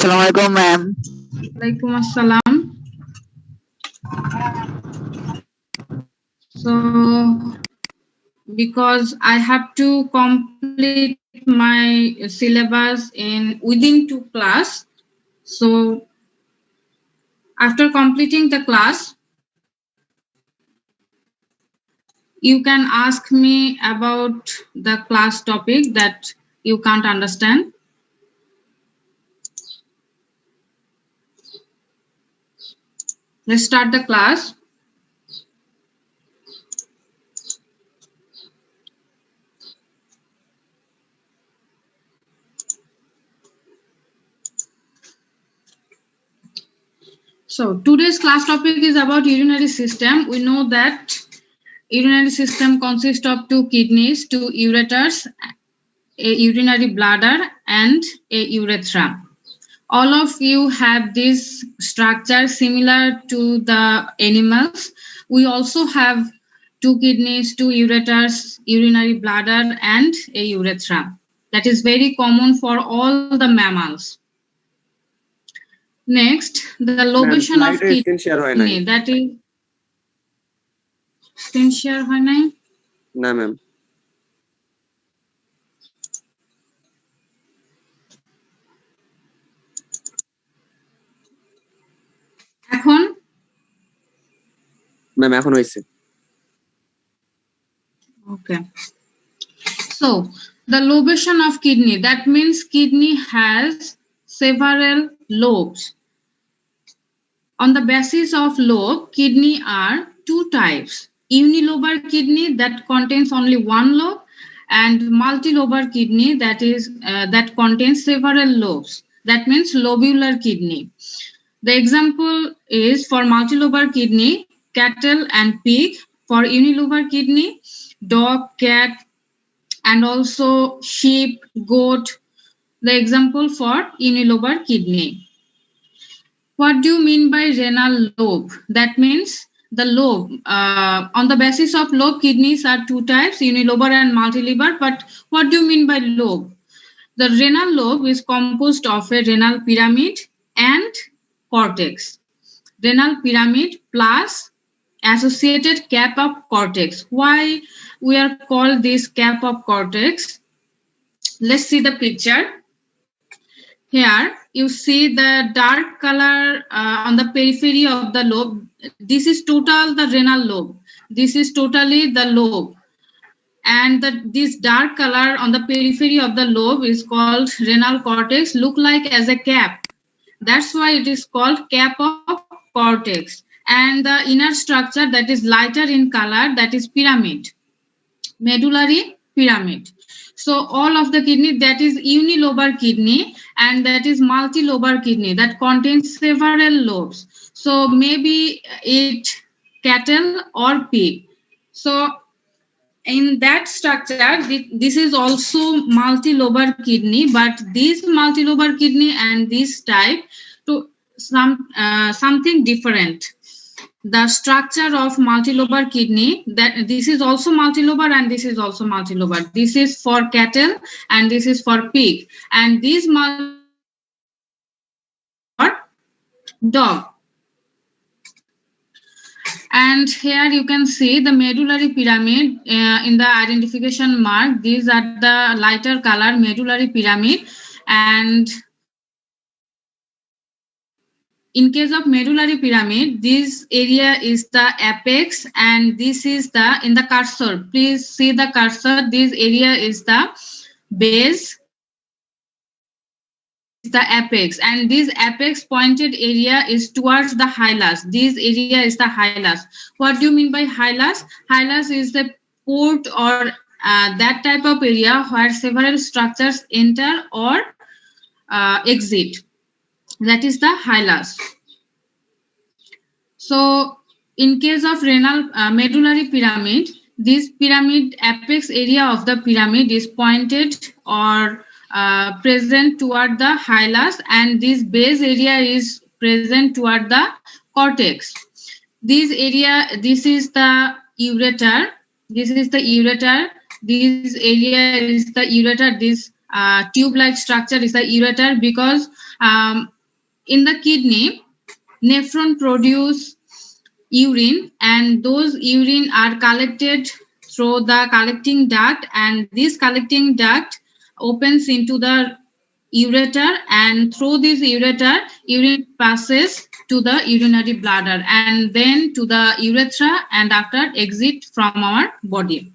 Assalamualaikum, ma'am. Alaikum assalam. So, because I have to complete my syllabus in within 2 class, so after completing the class, you can ask me about the class topic that you can't understand. Let's start the class. So today's class topic is about urinary system. We know that urinary system consists of 2 kidneys, 2 ureters, a urinary bladder, and a urethra. All of you have this structure similar to the animals. We also have 2 kidneys, 2 ureters, urinary bladder, and a urethra. That is very common for all the mammals. Next, the location of kidney, that is screen share হয় নাই? না ma'am. এখন ma'am এখন হইছে। Okay. So, the lobation of kidney, that means kidney has several lobes. On the basis of lobe, kidney are 2 types. Unilobar kidney that contains only 1 lobe, and multilobar kidney that contains several lobes. That means lobular kidney. The example is for multilobar kidney, cattle and pig. For unilobar kidney, dog, cat, and also sheep, goat. The example for unilobar kidney. What do you mean by renal lobe? That means the lobe. On the basis of lobe, kidneys are 2 types, unilobar and multilobar. But what do you mean by lobe? The renal lobe is composed of a renal pyramid and cortex. Renal pyramid plus associated cap of cortex. Why we are called this cap of cortex? Let's see the picture. Here you see the dark color on the periphery of the lobe. This is total the renal lobe. This is totally the lobe. And this dark color on the periphery of the lobe is called renal cortex, look like as a cap. That's why it is called cap of cortex. And the inner structure that is lighter in color, that is pyramid, medullary pyramid. So all of the kidney, that is unilobar kidney, and that is multilobar kidney that contains several lobes. So maybe it cattle or pig. So in that structure, this is also multilobar kidney, but this multilobar kidney and this type to something different. The structure of multilobar kidney, that this is also multilobar and this is also multilobar. This is for cattle and this is for pig, and this for dog. And here you can see the medullary pyramid in the identification mark. These are the lighter color medullary pyramid, and in case of medullary pyramid, this area is the apex, and this is the, in the cursor, please see the cursor, this area is the base, the apex, and this apex pointed area is towards the hilus. This area is the hilus. What do you mean by hilus? Hilus is the port or that type of area where several structures enter or exit. That is the hilus. So in case of renal medullary pyramid, this pyramid apex area of the pyramid is pointed or present toward the hilus, and this base area is present toward the cortex. This area, this is the ureter, this is the ureter, this area is the ureter, this tube-like structure is the ureter, because in the kidney, nephron produce urine, and those urine are collected through the collecting duct, and this collecting duct opens into the ureter, and through this ureter urine passes to the urinary bladder and then to the urethra, and after exit from our body.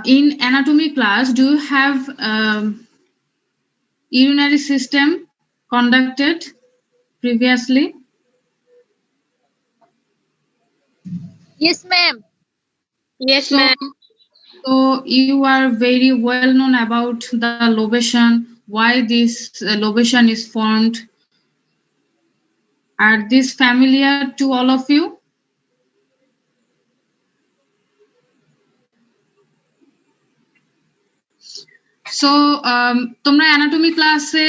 In anatomy class, do you have urinary system conducted previously? Yes, ma'am. Yes, ma'am. So you are very well known about the lobation, why this lobation is formed. Are these familiar to all of you? So তোমরা anatomy ক্লাসে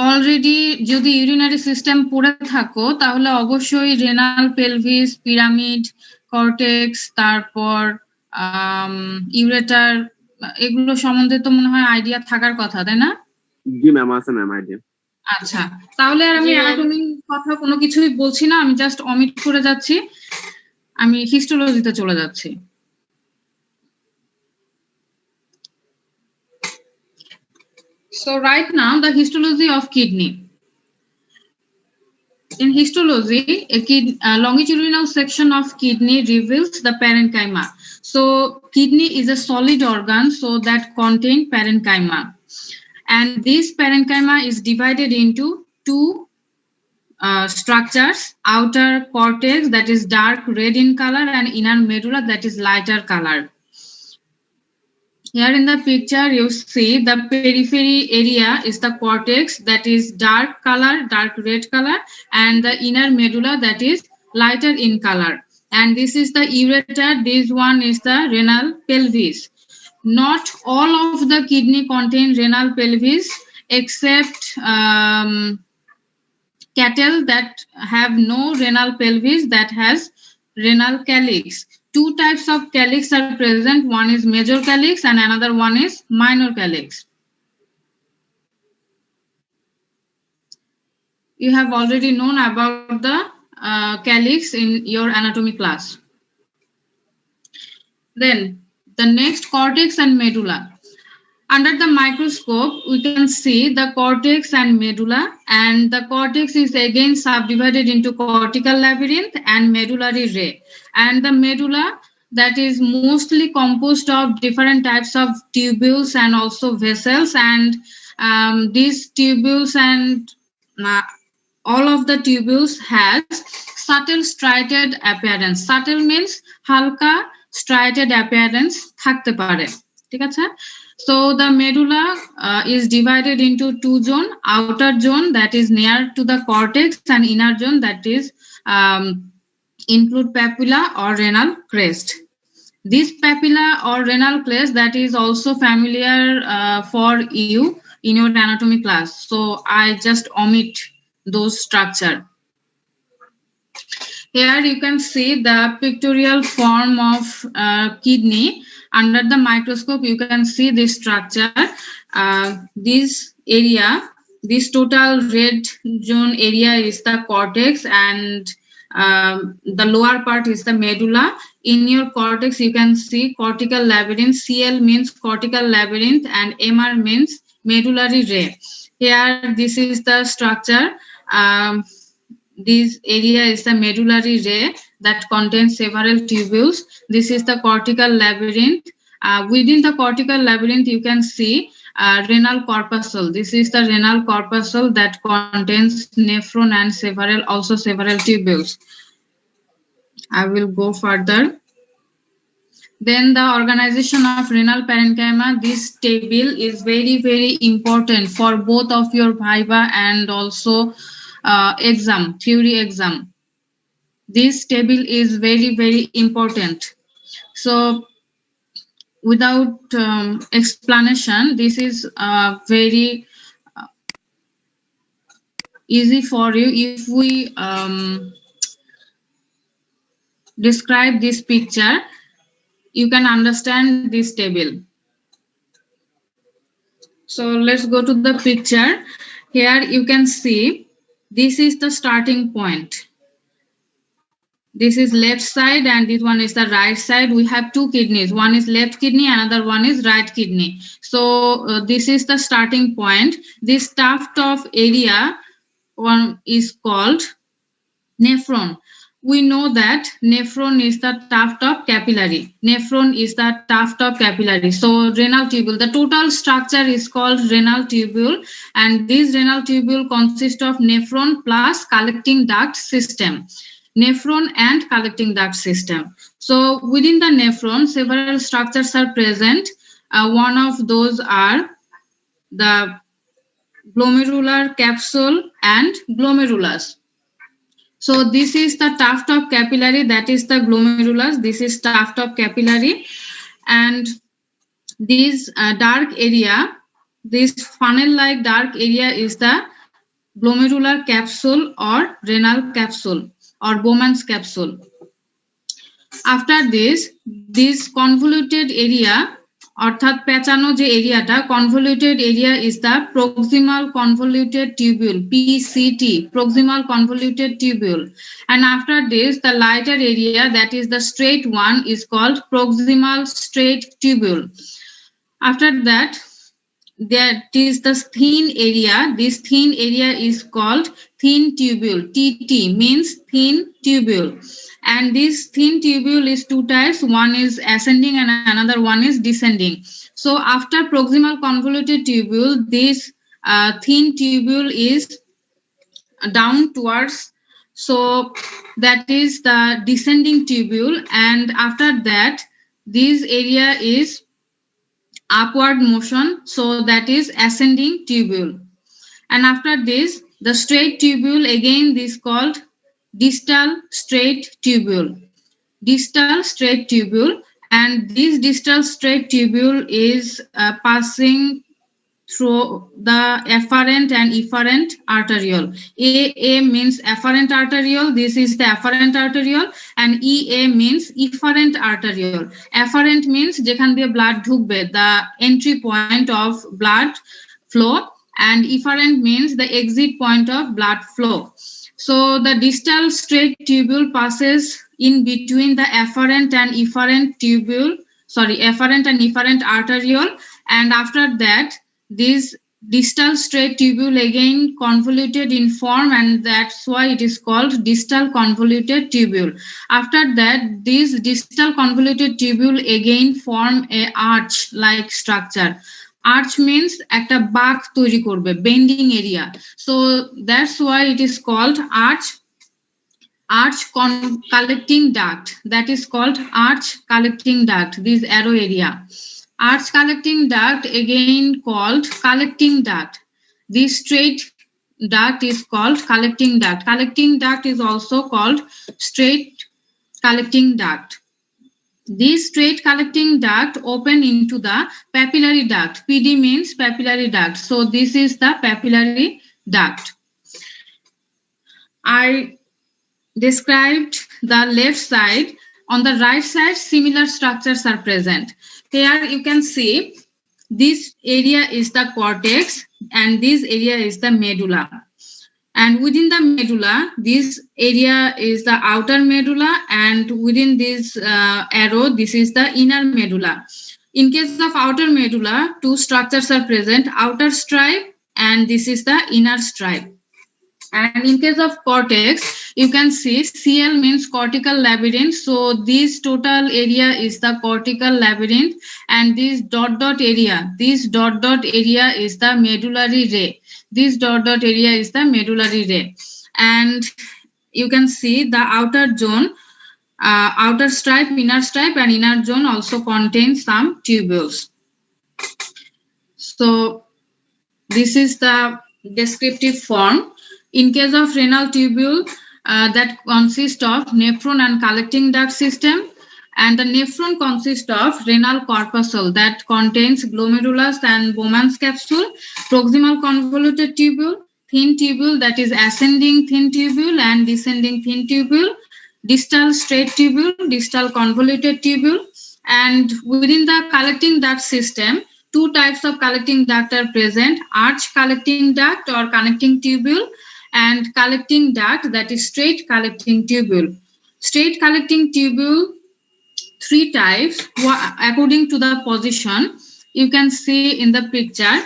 already যদি urinary system পড়ে থাকো তাহলে অবশ্যই renal, pelvis, pyramid, cortex, তারপর ureter, এগুলো সম্বন্ধে তো মনে হয় আইডিয়া থাকার কথা, তাই না? জি ম্যাম, আছে ম্যাম আইডিয়া। আচ্ছা, তাহলে আর আমি অ্যানাটমি কথা কোনো কিছুই বলছি না, আমি জাস্ট অমিট করে যাচ্ছি, আমি হিস্টোলজিতে চলে যাচ্ছি। So right now, the histology of kidney. In histology, a longitudinal section of kidney reveals the parenchyma. So kidney is a solid organ, so that contain parenchyma. And this parenchyma is divided into two structures: outer cortex, that is dark red in color, and inner medulla, that is lighter color. Here in the picture, you see the periphery area is the cortex, that is dark color, dark red color, and the inner medulla, that is lighter in color. And this is the ureter, this one is the renal pelvis. Not all of the kidney contain renal pelvis, except cattle that have no renal pelvis, that has renal calyx. Two types of calyx are present. One is major calyx and another one is minor calyx. You have already known about the calyx in your anatomy class. Then the next, cortex and medulla. Under the microscope, we can see the cortex and medulla, and the cortex is again subdivided into cortical labyrinth and medullary ray. And the medulla, that is mostly composed of different types of tubules and also vessels, and these tubules and all of the tubules has subtle striated appearance. Subtle means halka striated appearance থাকতে পারে, ঠিক আছে? So the medulla is divided into two zones: outer zone, that is near to the cortex, and inner zone, that is include papilla or renal crest. This papilla or renal crest, that is also familiar for you in your anatomy class. So I just omit those structure. Here you can see the pictorial form of kidney. Under the microscope, you can see this structure. This area, this total red zone area is the cortex, and the lower part is the medulla. In your cortex, you can see cortical labyrinth. CL means cortical labyrinth, and MR means medullary ray. Here, this is the structure. This area is the medullary ray that contains several tubules. This is the cortical labyrinth. Within the cortical labyrinth, you can see renal corpuscle. This is the renal corpuscle that contains nephron and several tubules. I will go further. Then the organization of renal parenchyma. This table is very, very important for both of your viva and also exam, theory exam. This table is very, very important. So without explanation, this is very easy for you. If we describe this picture, you can understand this table. So let's go to the picture. Here you can see this is the starting point. This is left side and this one is the right side. We have two kidneys. One is left kidney, another one is right kidney. So this is the starting point. This tuft of area one is called nephron. We know that nephron is the tuft of capillary. Nephron is the tuft of capillary. So renal tubule, the total structure is called renal tubule, and this renal tubule consists of nephron plus collecting duct system. Nephron and collecting duct system. So within the nephron, several structures are present. One of those are the glomerular capsule and glomerulus. So this is the tuft of capillary, that is the glomerulus. This is tuft of capillary, and this dark area, this funnel-like dark area is the glomerular capsule or renal capsule or Bowman's capsule. After this convoluted area, অর্থাৎ পেঁচানো যে এরিয়াটা, convoluted area is the proximal convoluted tubule, PCT, proximal convoluted tubule. And after this, the lighter area, that is the straight one, is called proximal straight tubule. After that, there is the thin area. This thin area is called thin tubule. TT means thin tubule. And this thin tubule is two types. One is ascending and another one is descending. So after proximal convoluted tubule, this thin tubule is down towards. So that is the descending tubule. And after that, this area is upward motion, so that is ascending tubule. And after this, the straight tubule, again this called distal straight tubule. Distal straight tubule, and this distal straight tubule is passing through the afferent and efferent arteriole. AA means afferent arteriole, this is the afferent arteriole, and EA means efferent arteriole. Afferent means যেখান দিয়ে blood ঢুকবে, the entry point of blood flow, and efferent means the exit point of blood flow. So the distal straight tubule passes in between the afferent and efferent tubule, afferent and efferent arteriole, and after that, this distal straight tubule again convoluted in form, and that's why it is called distal convoluted tubule. After that, this distal convoluted tubule again form a arch-like structure. Arch means একটা বাঁক তৈরি করবে, bending area. So that's why it is called arch collecting duct. That is called arch collecting duct, this arrow area. Arch collecting duct, again called collecting duct. This straight duct is called collecting duct. Collecting duct is also called straight collecting duct. This straight collecting duct open into the papillary duct. PD means papillary duct. So this is the papillary duct. I described the left side. On the right side, similar structures are present. Here you can see this area is the cortex and this area is the medulla. And within the medulla, this area is the outer medulla, and within this arrow, this is the inner medulla. In case of outer medulla, two structures are present, outer stripe and this is the inner stripe. And in case of cortex, you can see CL means cortical labyrinth. So this total area is the cortical labyrinth, and this dot area is the medullary ray. This dot area is the medullary ray. And you can see the outer zone, outer stripe, inner stripe, and inner zone also contains some tubules. So this is the descriptive form. In case of renal tubule, that consists of nephron and collecting duct system, and the nephron consists of renal corpuscle that contains glomerulus and Bowman's capsule, proximal convoluted tubule, thin tubule that is ascending thin tubule and descending thin tubule, distal straight tubule, distal convoluted tubule, And within the collecting duct system, two types of collecting duct are present: arch collecting duct or connecting tubule, and collecting duct, that is straight collecting tubule. Straight collecting tubule, three types according to the position. You can see in the picture.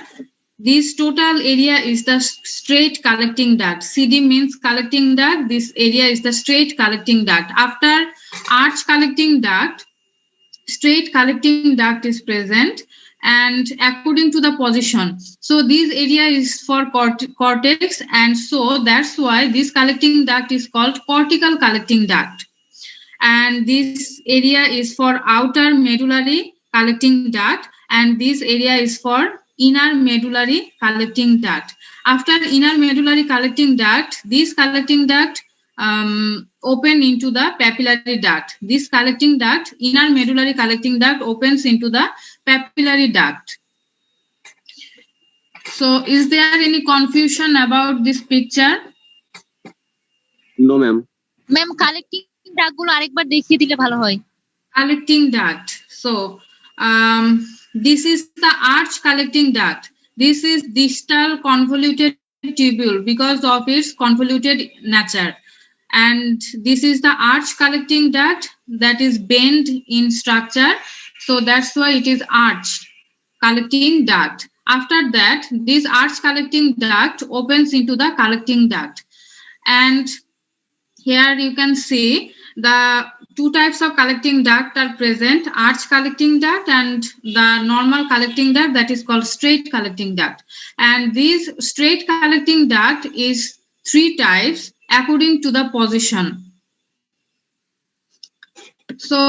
This total area is the straight collecting duct. CD means collecting duct. This area is the straight collecting duct. After arch collecting duct, straight collecting duct is present, and according to the position. So this area is for cortex, and so that's why this collecting duct is called cortical collecting duct. And this area is for outer medullary collecting duct, and this area is for inner medullary collecting duct. After inner medullary collecting duct, this collecting duct open into the papillary duct. This collecting duct, inner medullary collecting duct, opens into the papillary duct. So is there any confusion about this picture? No, ma'am. Ma'am collecting ডাকগুলো আরেকবার দেখিয়ে দিলে ভালো হয়। Collecting duct. So this is the arch collecting duct. This is distal convoluted tubule because of its convoluted nature. And this is the arch collecting duct that is bent in structure. So that's why it is arch collecting duct. After that, this arch collecting duct opens into the collecting duct. And here you can see the two types of collecting duct are present: arch collecting duct and the normal collecting duct, that is called straight collecting duct. And this straight collecting duct is three types according to the position. So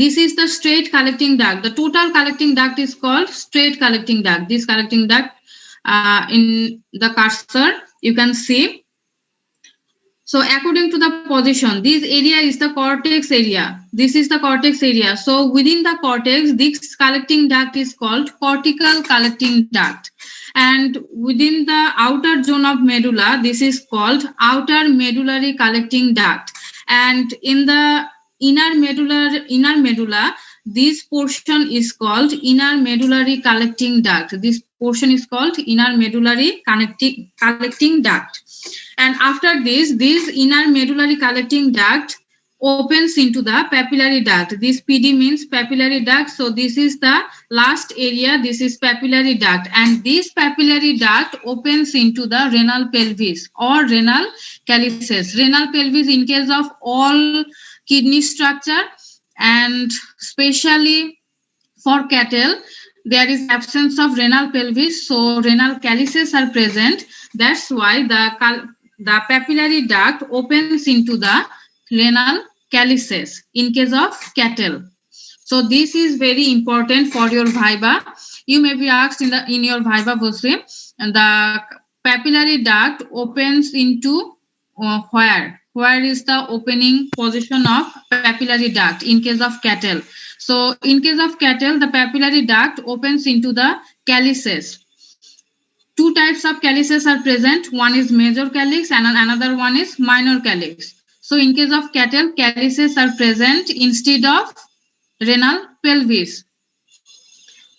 this is the straight collecting duct. The total collecting duct is called straight collecting duct. This collecting duct in the cursor you can see. So according to the position, this area is the cortex area. This is the cortex area. So within the cortex, this collecting duct is called cortical collecting duct. And within the outer zone of medulla, this is called outer medullary collecting duct. And in the inner medulla, this portion is called inner medullary collecting duct. This portion is called inner medullary collecting duct. And after this inner medullary collecting duct opens into the papillary duct. This PD means papillary duct. So this is the last area. This is papillary duct. And this papillary duct opens into the renal pelvis or renal calyces. Renal pelvis in case of all kidney structure, and especially for cattle, there is absence of renal pelvis. So renal calyces are present. That's why the papillary duct opens into the renal calyces in case of cattle. So this is very important for your viva. You may be asked in your viva question, and the papillary duct opens into where? Where is the opening position of papillary duct in case of cattle? So in case of cattle, the papillary duct opens into the calyces. Two types of calyces are present. One is major calyx and another one is minor calyx. So in case of cattle, calyces are present instead of renal pelvis.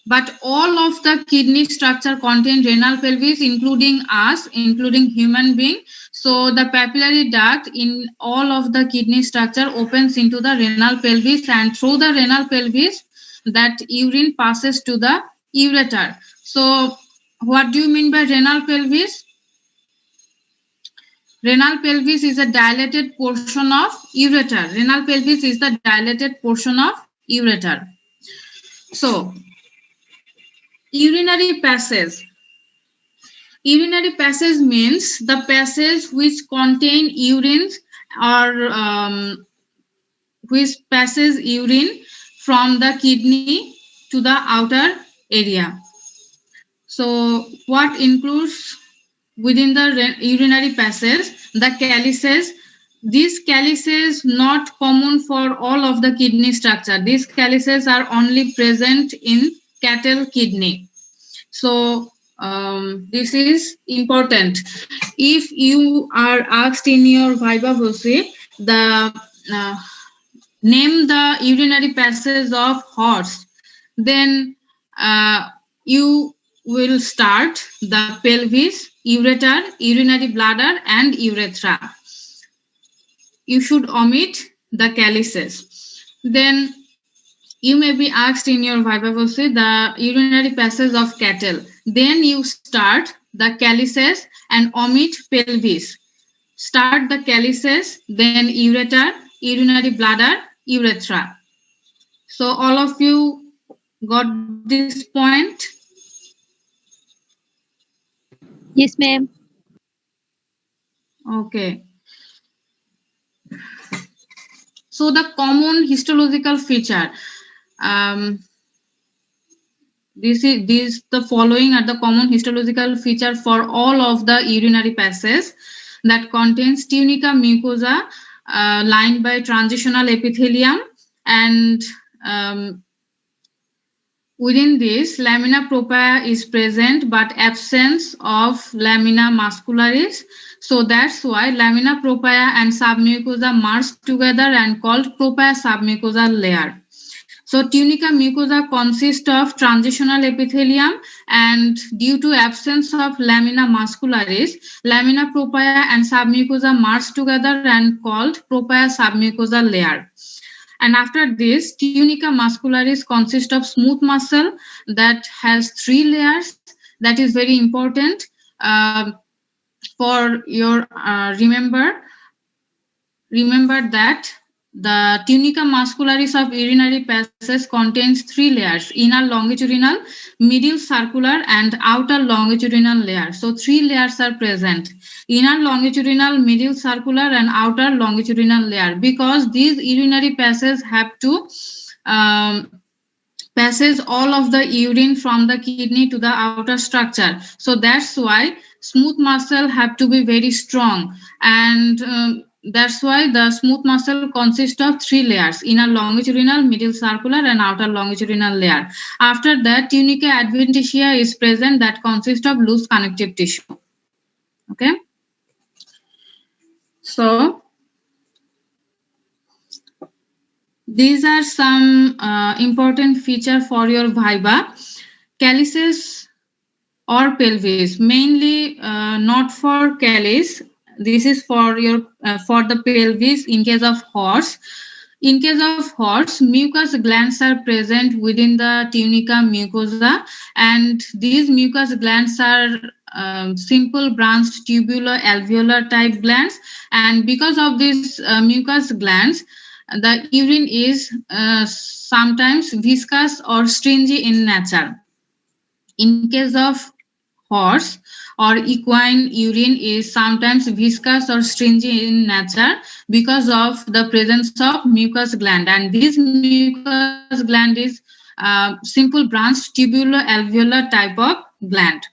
But all of the kidney structure contain renal pelvis, including us, including human being. So the papillary duct in all of the kidney structure opens into the renal pelvis, and through the renal pelvis, that urine passes to the ureter. So what do you mean by renal pelvis? Renal pelvis is a dilated portion of ureter. Renal pelvis is the dilated portion of ureter. So urinary passage. Urinary passage means the passage which contain urine or which passes urine from the kidney to the outer area. So what includes within the urinary passage? The calyces. These calyces not common for all of the kidney structure. These calyces are only present in cattle kidney. So this is important. If you are asked in your viva voce, name the urinary passage of horse, then you will start the pelvis, ureter, urinary bladder, and urethra. You should omit the calyces. Then you may be asked in your viva voce the urinary passage of cattle. Then you start the calyces and omit pelvis. Start the calyces, then ureter, urinary bladder, urethra. So all of you got this point? Yes, ma'am. Okay. So the common histological feature. The following are the common histological feature for all of the urinary passages that contains tunica mucosa lined by transitional epithelium, and within this lamina propria is present but absence of lamina muscularis. So that's why lamina propria and submucosa merged together and called propria submucosal layer. So tunica mucosa consists of transitional epithelium, and due to absence of lamina muscularis, lamina propria and submucosa merged together and called propria submucosal layer. And after this, tunica muscularis consists of smooth muscle that has 3 layers. That is very important for your remember that the tunica muscularis of urinary passages contains 3 layers: inner longitudinal, middle circular, and outer longitudinal layer. So 3 layers are present: inner longitudinal, middle circular, and outer longitudinal layer, because these urinary passages have to passes all of the urine from the kidney to the outer structure. So that's why smooth muscle have to be very strong, and that's why the smooth muscle consists of 3 layers: inner longitudinal, middle circular, and outer longitudinal layer. After that, tunica adventitia is present, that consists of loose connective tissue. Okay. So these are some important feature for your viva. Calyces or pelvis, mainly not for calyce. This is for your for the pelvis in case of horse. In case of horse, mucous glands are present within the tunica mucosa, and these mucous glands are simple branched tubular alveolar type glands, and because of these mucous glands, the urine is sometimes viscous or stringy in nature. In case of horse or equine, urine is sometimes viscous or stringy in nature because of the presence of mucous gland, and this mucous gland is simple branched tubular alveolar type of gland.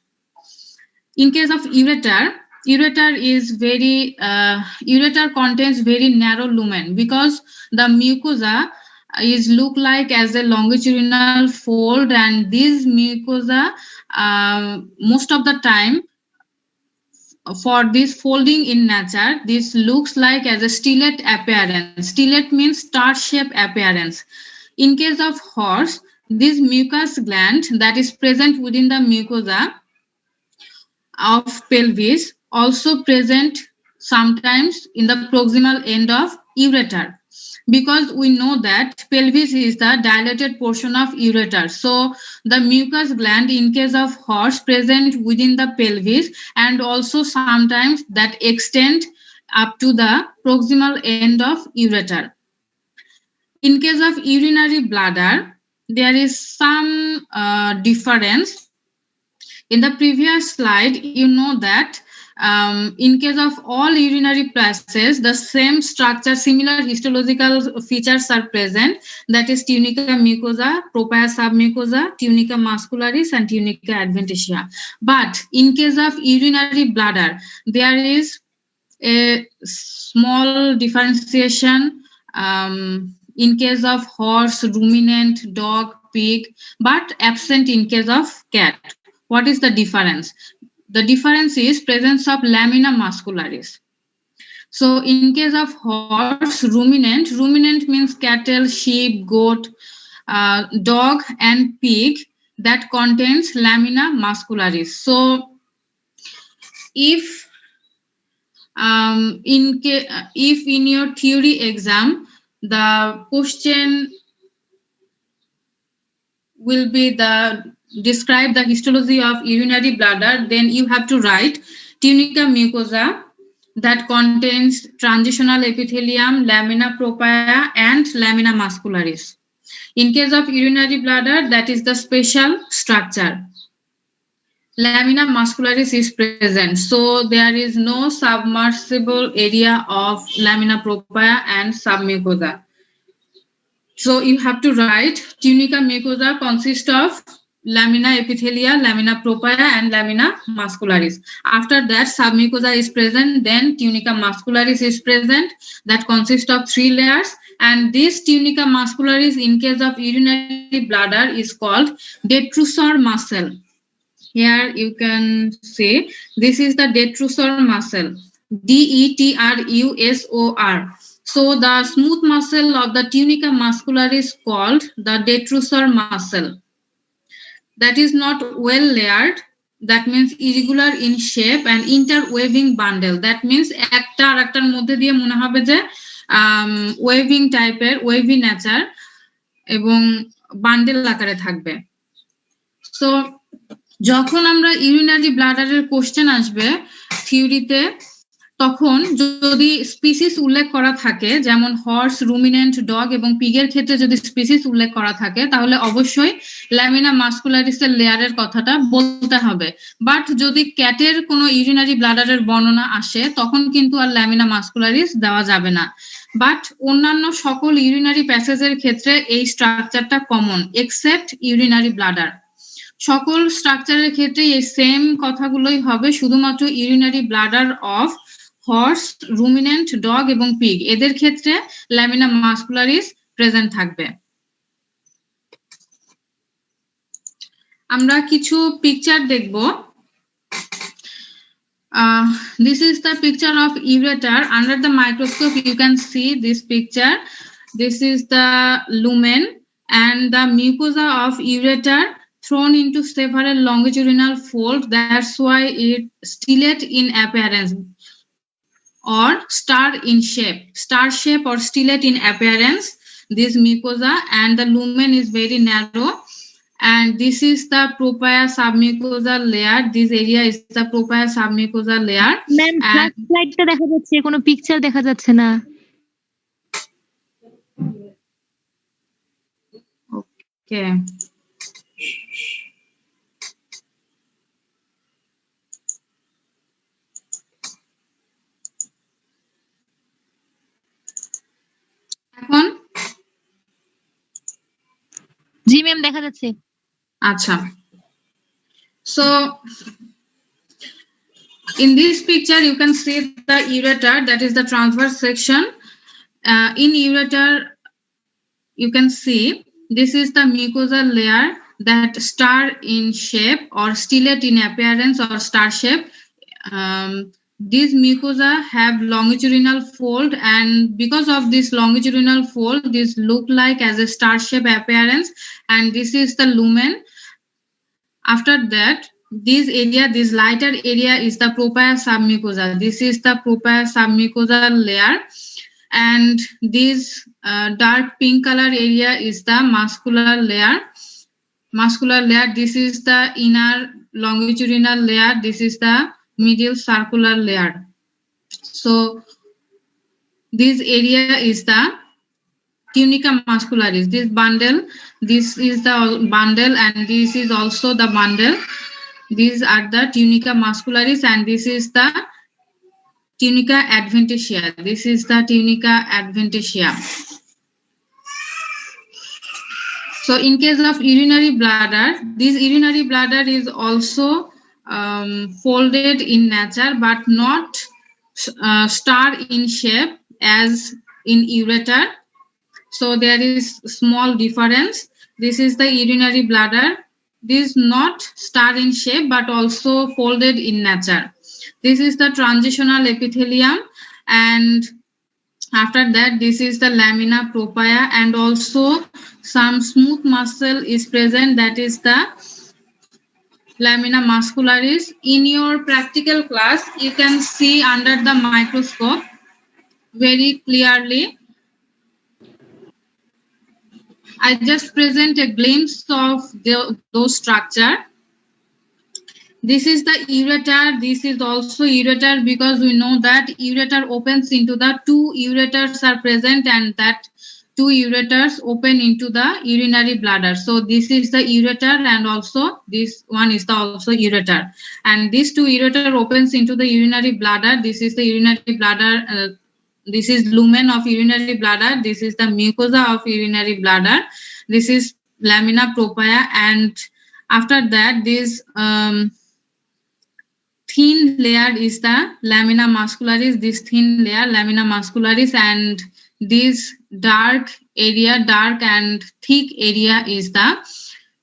In case of ureter, ureter contains very narrow lumen, because the mucosa is look like as a longitudinal fold, and this mucosa most of the time for this folding in nature, this looks like as a stellate appearance. Stellate means star shape appearance. In case of horse, this mucous gland that is present within the mucosa of pelvis also present sometimes in the proximal end of ureter, because we know that pelvis is the dilated portion of ureter. So the mucous gland in case of horse present within the pelvis, and also sometimes that extend up to the proximal end of ureter. In case of urinary bladder, there is some difference. In the previous slide, you know that in case of all urinary passages, the same structure, similar histological features are present. That is tunica mucosa, propria submucosa, tunica muscularis, and tunica adventitia. But in case of urinary bladder, there is a small differentiation in case of horse, ruminant, dog, pig, but absent in case of cat. What is the difference? The difference is presence of lamina muscularis. So in case of horse, ruminant means cattle, sheep, goat, dog and pig that contains lamina muscularis. So if if in your theory exam the question will be describe the histology of urinary bladder, then you have to write tunica mucosa that contains transitional epithelium, lamina propria and lamina muscularis. In case of urinary bladder, that is the special structure. Lamina muscularis is present, so there is no submersible area of lamina propria and submucosa. So you have to write tunica mucosa consists of lamina epithelia, lamina propria and lamina muscularis. After that, submucosa is present, then tunica muscularis is present that consists of 3 layers, and this tunica muscularis in case of urinary bladder is called detrusor muscle. Here you can say this is the detrusor muscle, DETRUSOR. So the smooth muscle of the tunica muscularis is called the detrusor muscle. That is not well layered. That means irregular in shape and interweaving bundle. That means একটা আরেকটার মধ্যে দিয়ে মনে হবে যে waving টাইপের, wavy nature এবং bundle আকারে থাকবে। সো যখন আমরা ইউরিনারি ব্লাডারের কোশ্চেন আসবে থিওরিতে, তখন যদি স্পিসিস উল্লেখ করা থাকে, যেমন হর্স, রুমিনেন্ট, ডগ এবং পিগের ক্ষেত্রে যদি স্পিসিস উল্লেখ করা থাকে, তাহলে অবশ্যই ল্যামিনা মাস্কুলারিসের লেয়ারের কথাটা বলতে হবে। বাট যদি ক্যাটের কোনো ইউরিনারি ব্লাডারের বর্ণনা আসে, তখন কিন্তু আর ল্যামিনা মাস্কুলারিস দেওয়া যাবে না। বাট অন্যান্য সকল ইউরিনারি প্যাসেজের ক্ষেত্রে এই স্ট্রাকচারটা কমন, এক্সেপ্ট ইউরিনারি ব্লাডার। সকল স্ট্রাকচারের ক্ষেত্রে এই সেম কথাগুলোই হবে, শুধুমাত্র urinary bladder of horse, ruminant, dog এবং পিগ এদের ক্ষেত্রে ল্যামিনা মাস্কুলারিস প্রেজেন্ট থাকবে। আমরা কিছু পিকচার দেখব। This is the picture of ureter. Under the microscope you can see this picture. This is the lumen and the mucosa of ureter thrown into several longitudinal folds. That's why it stellate in appearance or star shape or stellate in appearance, this mucosa, and the lumen is very narrow, and this is the propria submucosal layer. This area is the propria submucosal layer. Ma'am স্লাইডটা দেখা যাচ্ছে, কোনো picture দেখা যাচ্ছে না। ওকে, এখন জি ma'am দেখা যাচ্ছে। আচ্ছা, so in this picture you can see the ureter, that is the transverse section. In ureter you can see this is the mucosal layer that star in shape or stellate in appearance or star shape. These mucosa have longitudinal fold, and because of this longitudinal fold, this look like as a star shape appearance, and this is the lumen. After that, this area, this lighter area is the propria submucosa. This is the propria submucosal layer, and this dark pink color area is the muscular layer. This is the inner longitudinal layer. This is the middle circular layer. So this area is the tunica muscularis. This is the bundle, and this is also the bundle. These are the tunica muscularis, and this is the tunica adventitia. This is the tunica adventitia. So in case of urinary bladder, this urinary bladder is also folded in nature, but not star in shape as in ureter. So there is small difference. This is the urinary bladder. This is not star in shape, but also folded in nature. This is the transitional epithelium, and after that this is the lamina propria, and also some smooth muscle is present, that is the lamina muscularis. In your practical class you can see under the microscope very clearly. I just present a glimpse of those structure. This is the ureter. This is also ureter, because we know that ureter opens into the two ureters are present, and that two ureters open into the urinary bladder. So this is the ureter, and also this one is the also ureter. And these two ureter opens into the urinary bladder. This is the urinary bladder. This is lumen of urinary bladder. This is the mucosa of urinary bladder. This is lamina propria, and after that this thin layer is the lamina muscularis, this thin layer lamina muscularis, and this dark and thick area is the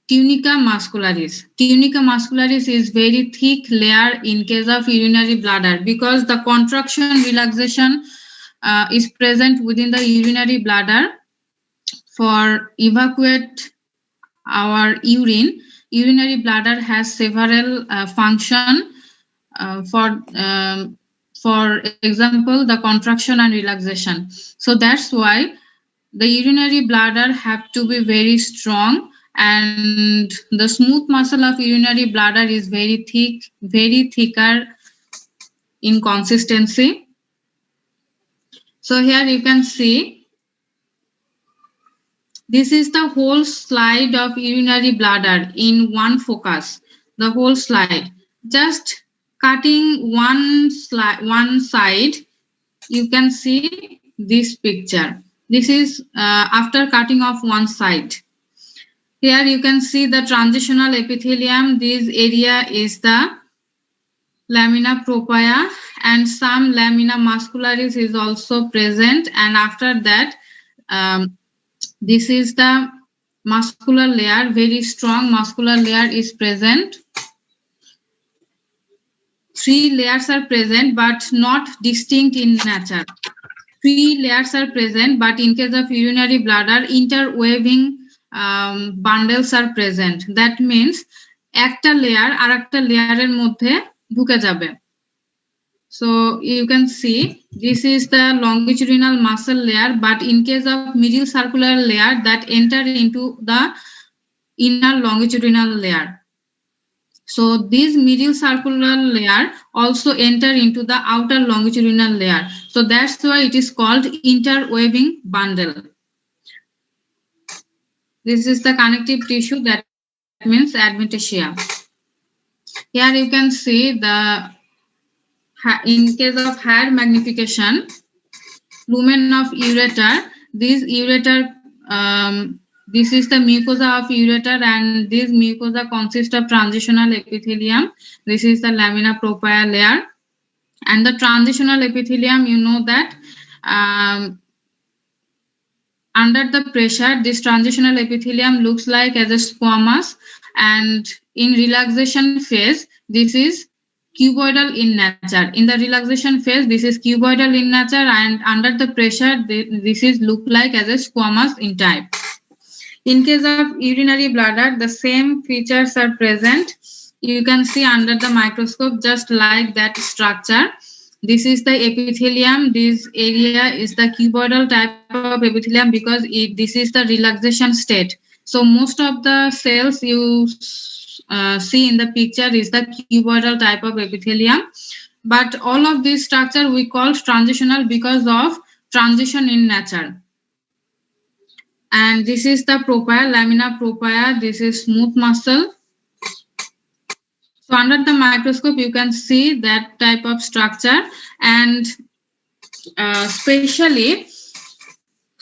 tunica muscularis. Tunica muscularis is very thick layer in case of urinary bladder, because the contraction relaxation is present within the urinary bladder for evacuate our urine. Urinary bladder has several function. For example, the contraction and relaxation. So that's why the urinary bladder have to be very strong, and the smooth muscle of urinary bladder is very thick, very thicker in consistency. So here you can see this is the whole slide of urinary bladder in one focus, the whole slide. Just cutting one side, you can see this picture. This is after cutting off one side. Here you can see the transitional epithelium. This area is the lamina propria, and some lamina muscularis is also present. And after that, this is the muscular layer, very strong muscular layer is present. Three layers are present but not distinct in nature. Three layers are present, but in case of urinary bladder, interweaving bundles are present. That means একটা layer আরেকটা layer মধ্যে ঢুকে যাবে. So you can see this is the longitudinal muscle layer, but in case of medial circular layer, that enter into the inner longitudinal layer. So this medial circular layer also enter into the outer longitudinal layer. So that's why it is called interweaving bundle. This is the connective tissue, that means adventitia. Here you can see the, in case of higher magnification, lumen of ureter. This ureter, this is the mucosa of ureter, and this mucosa consists of transitional epithelium. This is the lamina propria layer, and the transitional epithelium, you know that under the pressure, this transitional epithelium looks like as a squamous, and in relaxation phase, this is cuboidal in nature. In the relaxation phase, this is cuboidal in nature, and under the pressure, this is look like as a squamous in type. In case of urinary bladder, the same features are present. You can see under the microscope, just like that structure. This is the epithelium. This area is the cuboidal type of epithelium, because this is the relaxation state. So most of the cells you see in the picture is the cuboidal type of epithelium. But all of this structure we call transitional because of transition in nature. And this is the propria, lamina propria. This is smooth muscle. So under the microscope, you can see that type of structure. And especially,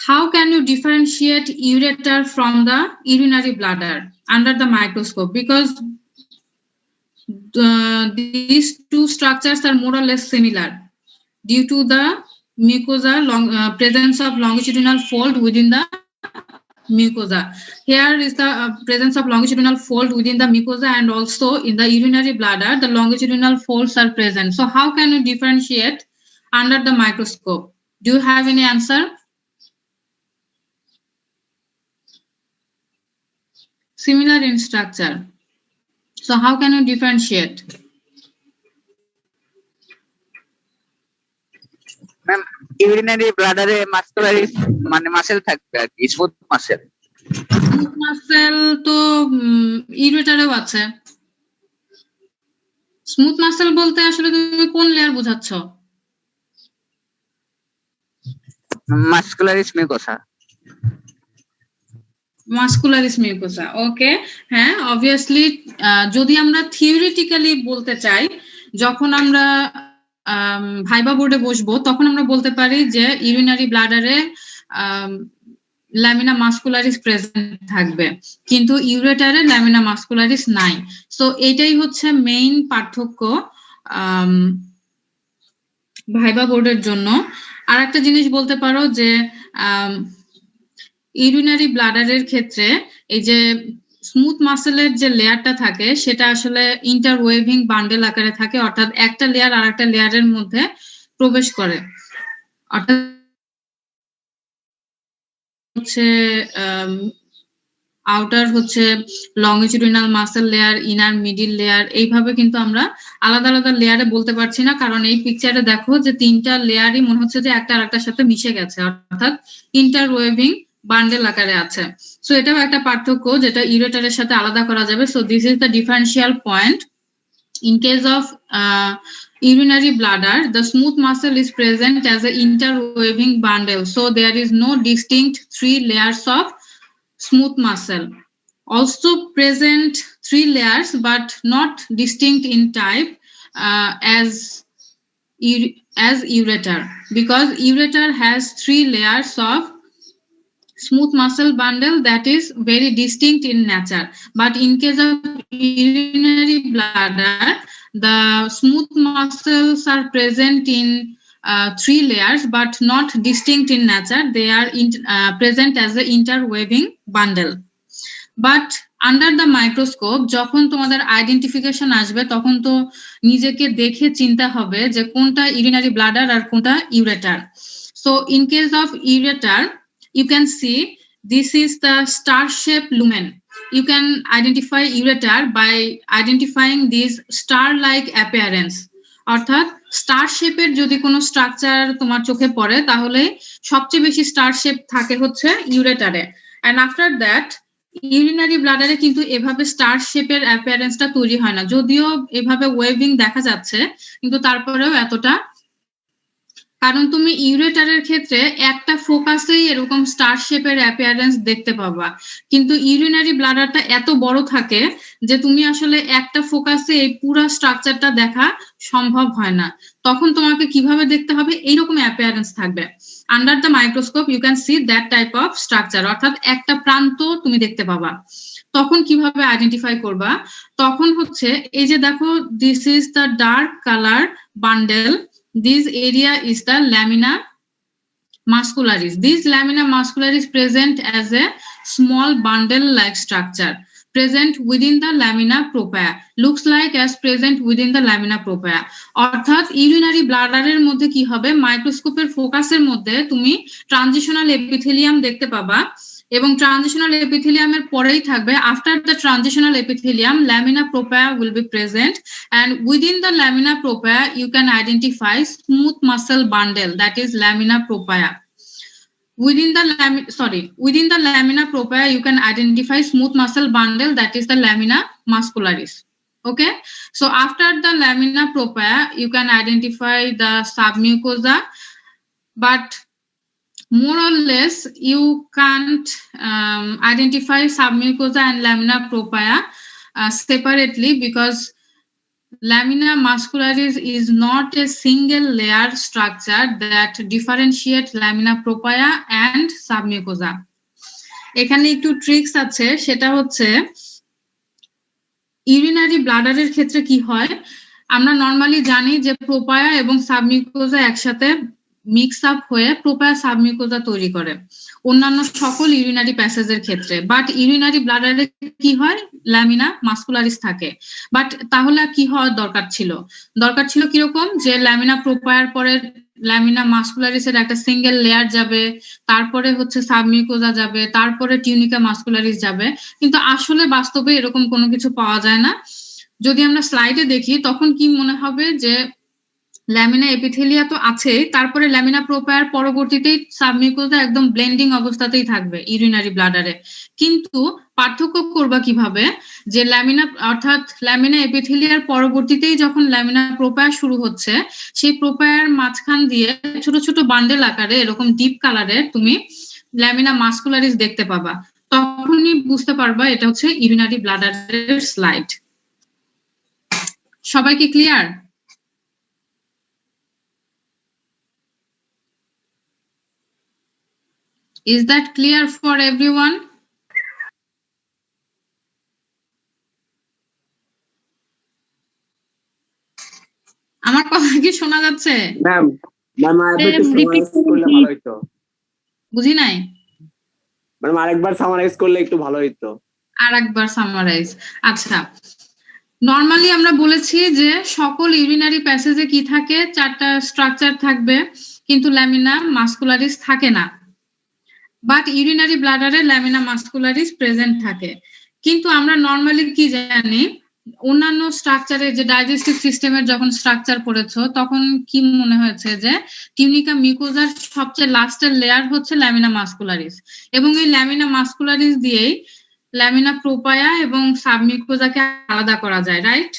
how can you differentiate ureter from the urinary bladder under the microscope? Because these two structures are more or less similar due to the mucosa, presence of longitudinal fold within the mucosa. Here is the presence of longitudinal fold within the mucosa, and also in the urinary bladder, the longitudinal folds are present. So how can you differentiate under the microscope? Do you have any answer? Similar in structure. So how can you differentiate? Ma'am urinary ব্লাডারে muscularis মানে muscle থাকবে আর কি, smooth muscle. Smooth muscle তো ইউরেটারেও আছে। Smooth muscle বলতে আসলে তুমি কোন লেয়ার বোঝাচ্ছ? মাসকুলারিস মিউকোসা। মাসকুলারিস মিউকোসা, ওকে। হ্যাঁ, অবভিয়াসলি যদি আমরা থিওরিটিক্যালি বলতে চাই, যখন আমরা ভাইবা বোর্ডে বসবো তখন আমরা বলতে পারি যে ইউরিনারি ব্লাডারে ল্যামিনা মাসকুলারিস প্রেজেন্ট থাকবে, কিন্তু ইউরেটারে ল্যামিনা মাসকুলারিস নাই। সো এটাই হচ্ছে মেইন পার্থক্য ভাইবা বোর্ডের জন্য। আর একটা জিনিস বলতে পারো যে ইউরিনারি ব্লাডারের ক্ষেত্রে এই যে স্মুথ মাসেলের যে লেয়ারটা থাকে সেটা আসলে ইন্টারওয়েভিং বান্ডেল আকারে থাকে, অর্থাৎ একটা লেয়ার আর একটা লেয়ারের মধ্যে প্রবেশ করে। অর্থাৎ হচ্ছে আউটার হচ্ছে longitudinal muscle layer, inner middle layer, এইভাবে কিন্তু আমরা আলাদা আলাদা লেয়ারে বলতে পারছি না, কারণ এই পিকচারে দেখো যে তিনটা লেয়ারই মনে হচ্ছে যে একটা আরেকটার সাথে মিশে গেছে, অর্থাৎ ইন্টারওয়েভিং বান্ডেল আকারে আছে। সো এটাও একটা পার্থক্য যেটা ইউরেটারের সাথে আলাদা করা যাবে। So this is the differential point. In case of urinary bladder, the smooth muscle is present as an interweaving bundle, so there is no distinct 3 layers of smooth muscle. Also present 3 layers but not distinct in type as ureter, because ureter has 3 layers of smooth muscle bundle that is very distinct in nature. But in case of urinary bladder, the smooth muscles are present in 3 layers but not distinct in nature. They are present as an interweaving bundle. But under the microscope, যখন তোমাদের identification আসবে তখন তো নিজেকে দেখে চিন্তা হবে যে কোনটা ইউরিনারি ব্লাডার আর কোনটা ureter. So in case of ureter, you can see this is the star-shaped lumen. You can identify ureter by identifying this star-like appearance. অর্থাৎ স্টার শেপের যদি কোনো স্ট্রাকচার তোমার চোখে পড়ে তাহলে সবচেয়ে বেশি স্টার শেপ থাকে হচ্ছে ইউরেটারে, এন্ড আফটার দ্যাট ইউরিনারি ব্লাডারে কিন্তু এভাবে স্টার শেপের অ্যাপিয়ারেন্সটা তৈরি হয় না, যদিও এভাবে ওয়েভিং দেখা যাচ্ছে কিন্তু তারপরেও এতটা, কারণ তুমি ইউরেটারের ক্ষেত্রে একটা ফোকাসেই এরকম স্টার শেপের অ্যাপিয়ারেন্স দেখতে পাবা, কিন্তু ইউরিনারি ব্লাডারটা এত বড় থাকে যে তুমি আসলে একটা ফোকাসে এই পুরো স্ট্রাকচারটা দেখা সম্ভব হয় না। তখন তোমাকে কিভাবে দেখতে হবে, এইরকম অ্যাপিয়ারেন্স থাকবে। Under the microscope you can see that type of structure, অর্থাৎ একটা প্রান্ত তুমি দেখতে পাবা। তখন কিভাবে আইডেন্টিফাই করবা, তখন হচ্ছে এই যে দেখো this is the dark colour bundle, this area is the lamina muscularis. This lamina muscularis present as a small bundle-like structure present within the lamina propria. Looks like as present within the lamina propria. অর্থাৎ urinary ব্লাডারের মধ্যে কি হবে, মাইক্রোস্কোপের ফোকাসের মধ্যে তুমি transitional epithelium দেখতে পাবা, এবং ট্রানজিশনাল এপিথেলিয়ামের পরেই থাকবে after the transitional epithelium lamina propria will be present, and within the lamina propria you can identify smooth muscle bundle, that is lamina propria. Within the lamina propria you can identify smooth muscle bundle, that is the lamina muscularis. Okay, so after the lamina propria you can identify the submucosa, but more or less you can't identify submucosa and lamina propria separately, because lamina muscularis is not a single layer structure that differentiates lamina propria and submucosa. এখানে একটু tricks আছে, সেটা হচ্ছে urinary ব্লাডারের ক্ষেত্রে কি হয়, আমরা normally জানি যে প্রোপায়া এবং সাবমিউকোজা একসাথে মিক্স আপ হয়ে প্রোপায়া সাবমিউকোজা তৈরি করে অন্যান্য সকল ইউরিনারি প্যাসেজের ক্ষেত্রে। বাট ইউরিনারি ব্লাডারে কি হয়, ল্যামিনা মাস্কুলারিস থাকে। বাট তাহলে কি হওয়ার দরকার ছিল? দরকার ছিল কিরকম, যে ল্যামিনা প্রোপায়ার পরে ল্যামিনা মাস্কুলারিসের একটা সিঙ্গেল লেয়ার যাবে, তারপরে হচ্ছে সাবমিউকোজা যাবে, তারপরে টিউনিকা মাস্কুলারিস যাবে। কিন্তু আসলে বাস্তবে এরকম কোনো কিছু পাওয়া যায় না। যদি আমরা স্লাইডে দেখি তখন কি মনে হবে যে ল্যামিনা এপিথেলিয়া তো আছে, তারপরে ল্যামিনা প্রোপায়ার পরবর্তীতেই সাবমিউকোজা একদম ব্লেন্ডিং অবস্থাতেই থাকবে ইউরিনারি ব্লাডারে। কিন্তু পার্থক্য করবা কিভাবে, যে ল্যামিনা অর্থাৎ ল্যামিনা এপিথেলিয়ার পরবর্তীতেই যখন ল্যামিনা প্রোপায়ার শুরু হচ্ছে, সেই প্রোপায়ার মাঝখান দিয়ে ছোট ছোট বান্ডেল আকারে এরকম ডিপ কালারের তুমি ল্যামিনা মাস্কুলারিস দেখতে পাবা। তখনই বুঝতে পারবা এটা হচ্ছে ইউরিনারি ব্লাডারের স্লাইড। সবাই কি clear? Is that clear for everyone? আমার কথা কি শোনা যাচ্ছে? ম্যাম ম্যাম আরেকবার সামারাইজ করলে ভালো হতো। বুঝি নাই। ম্যাম আরেকবার সামারাইজ করলে একটু ভালো হতো। আরেকবার সামারাইজ। আচ্ছা, নরমালি আমরা বলেছি যে সকল ইউরিনারি প্যাসেজে কি থাকে, চারটা স্ট্রাকচার থাকবে, কিন্তু ল্যামিনা মাস্কুলারিস থাকে না। বাট ইউরিনারি ব্লাডারে ল্যামিনা মাস্কুলারিস প্রেজেন্ট থাকে। কিন্তু আমরা নরমালি কি জানি, অন্যান্য স্ট্রাকচারে যে ডাইজেস্টিভ সিস্টেমের যখন স্ট্রাকচার পড়েছো তখন কি মনে হয়েছে যে টিউনিকা মিউকোজার সবচেয়ে লাস্টের লেয়ার হচ্ছে ল্যামিনা মাস্কুলারিস, এবং এই ল্যামিনা মাস্কুলারিস দিয়েই ল্যামিনা প্রোপায়া এবং সাবমিউকোজাকে আলাদা করা যায়, রাইট?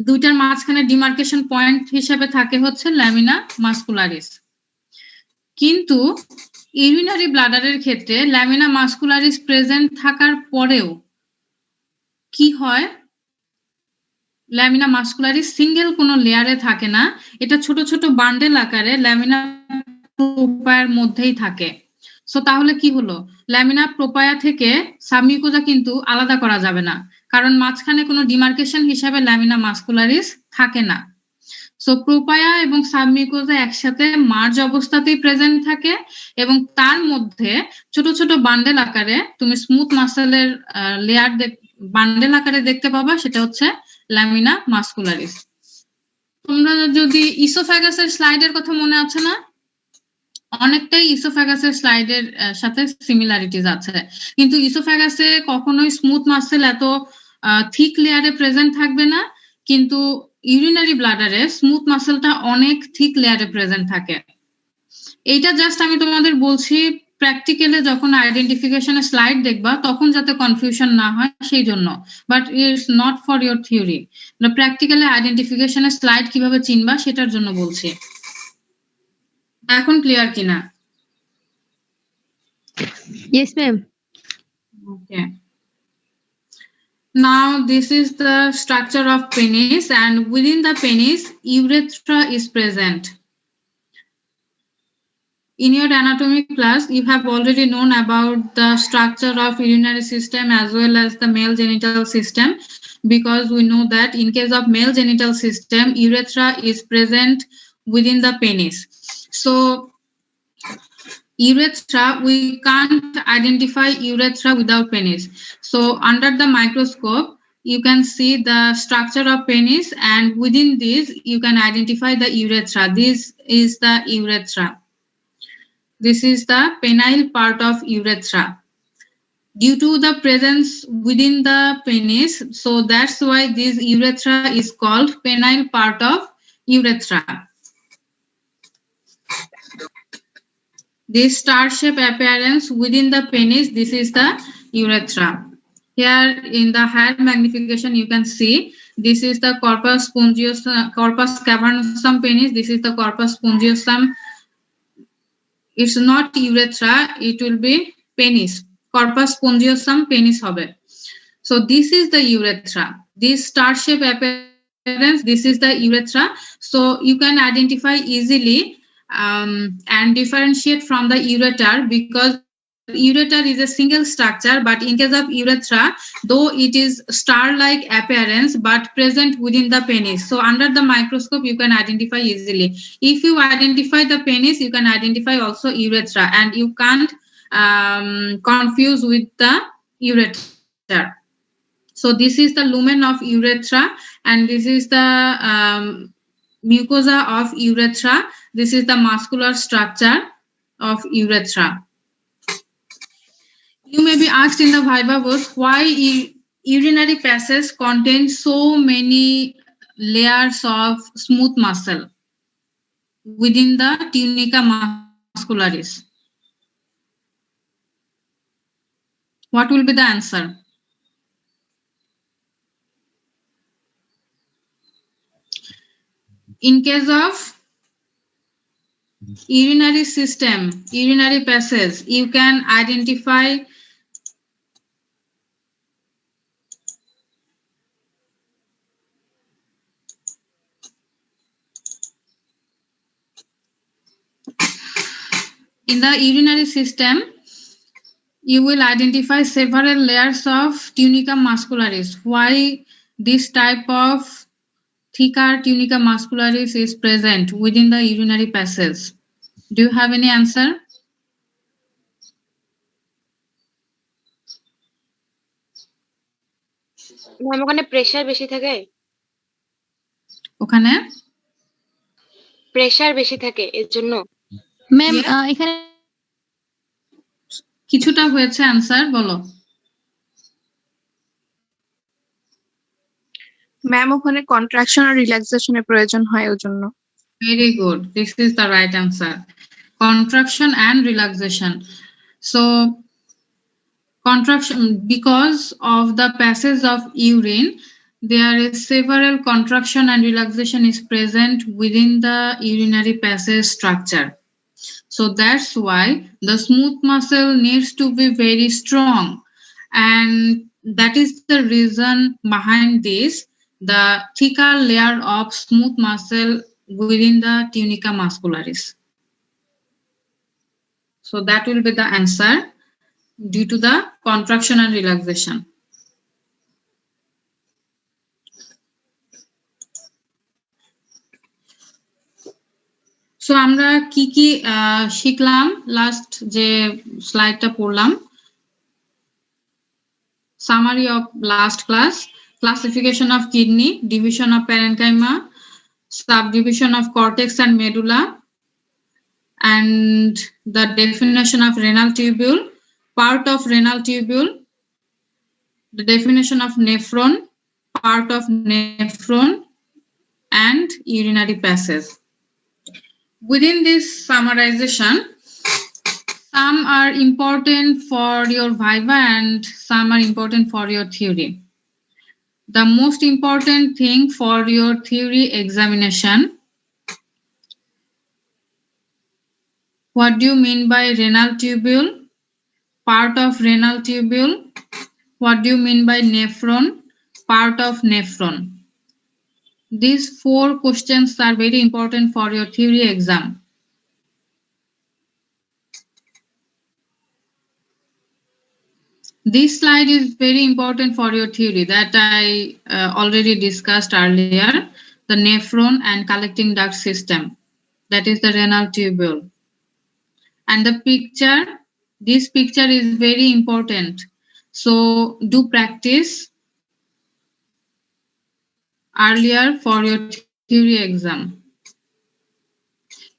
দুইটার মাঝখানে ডিমার্কেশন পয়েন্ট হিসেবে থাকে হচ্ছে ল্যামিনা মাস্কুলারিস। কিন্তু ইউরিনারি ব্লাডারের ক্ষেত্রে ল্যামিনা মাস্কুলারিস প্রেজেন্ট থাকার পরেও কি হয়, ল্যামিনা মাস্কুলারিস সিঙ্গেল কোনো লেয়ারে থাকে না, এটা ছোট ছোট বান্ডেল আকারে ল্যামিনা প্রোপায়ার মধ্যেই থাকে। সো তাহলে কি হলো, ল্যামিনা প্রোপায়া থেকে সাবমিউকোজা কিন্তু আলাদা করা যাবে না, কারণ মাঝখানে কোনো ডিমার্কেশন হিসাবে ল্যামিনা মাস্কুলারিস থাকে না। সো প্রোপায়া এবং সাবমিউকোজা একসাথে মার্জ অবস্থাতেই প্রেজেন্ট থাকে, এবং তার মধ্যে ছোট ছোট বান্ডেল আকারে তুমি স্মুথ মাসেলের লেয়ার বান্ডেল আকারে দেখতে পাবা, সেটা হচ্ছে ল্যামিনা মাস্কুলারিস। তোমরা যদি ইসোফ্যাগাসের স্লাইডের কথা মনে আছে না, অনেকটাই ইসোফ্যাগাসের স্লাইডের সাথে সিমিলারিটিস আছে, কিন্তু ইসোফ্যাগাসে কখনোই স্মুথ মাসেল এত থিক লেয়ারে প্রেজেন্ট থাকবে না, কিন্তু ইউরিনারি ব্লাডারে স্মুথ মাসেলটা অনেক থিক লেয়ারে প্রেজেন্ট থাকে। এইটা জাস্ট আমি তোমাদের বলছি প্র্যাকটিক্যালে যখন আইডেন্টিফিকেশনের স্লাইড দেখবা তখন যাতে কনফিউশন না হয় সেই জন্য, but it's not for your theory. প্র্যাকটিক্যালে আইডেন্টিফিকেশনের স্লাইড কিভাবে চিনবা সেটার জন্য বলছি। এখন ক্লিয়ার কিনা? Yes, ma'am. Okay. Now this is the structure of penis, and within the penis urethra is present. In your anatomy class, you have already known about the structure of urinary system as well as the male genital system, because we know that in case of male genital system, urethra is present within the penis. So urethra, we can't identify urethra without penis. So under the microscope, you can see the structure of penis, and within this, you can identify the urethra. This is the urethra. This is the penile part of urethra. Due to the presence within the penis, so that's why this urethra is called penile part of urethra. This star-shaped appearance within the penis, this is the urethra. Here in the higher magnification, you can see this is the corpus spongiosum, corpus cavernosum penis. This is the corpus spongiosum. It's not urethra, it will be penis. Corpus spongiosum penis hobe. So this is the urethra. This star-shaped appearance, this is the urethra. So you can identify easily and differentiate from the ureter, because ureter is a single structure, but in case of urethra, though it is star-like appearance but present within the penis. So under the microscope, you can identify easily. If you identify the penis, you can identify also urethra, and you can't confuse with the ureter. So this is the lumen of urethra, and this is the mucosa of urethra. This is the muscular structure of urethra. You may be asked in the Viva board why urinary passage contains so many layers of smooth muscle within the tunica muscularis. What will be the answer? In case of urinary system, urinary passage, you can identify in the urinary system, you will identify several layers of tunica muscularis. Why this type of thicker tunica muscularis is present within the urinary passage? Do you have any answer? Ma'am ওখানে pressure বেশি থাকে ওখানে pressure বেশি থাকে এর জন্য ma'am Yes. এখানে কিছুটা হয়েছে আনসার, বলো। ম্যাম ওখানে কন্ট্রাকশন আর রিল্যাক্সেশনের প্রয়োজন হয় ওই জন্য। Very good. This is the right answer. Contraction and relaxation. So, contraction, because of the passage of urine, there is several contraction and relaxation is present within the urinary passage structure. So that's why the smooth muscle needs to be very strong, and that is the reason behind this, the thicker layer of smooth muscle within the tunica muscularis. So that will be the answer, due to the contraction and relaxation. So আমরা কি কি শিখলাম last যে স্লাইডটা পড়লাম? Summary of last class: classification of kidney, division of parenchyma, subdivision of cortex and medulla, and the definition of renal tubule, part of renal tubule, the definition of nephron, part of nephron, and urinary passage. Within this summarization, some are important for your viva and some are important for your theory. The most important thing for your theory examination: what do you mean by renal tubule, part of renal tubule? What do you mean by nephron, part of nephron? These 4 questions are very important for your theory exam. This slide is very important for your theory that I already discussed earlier, the nephron and collecting duct system, that is the renal tubule. And the picture, this picture is very important. So do practice earlier for your theory exam.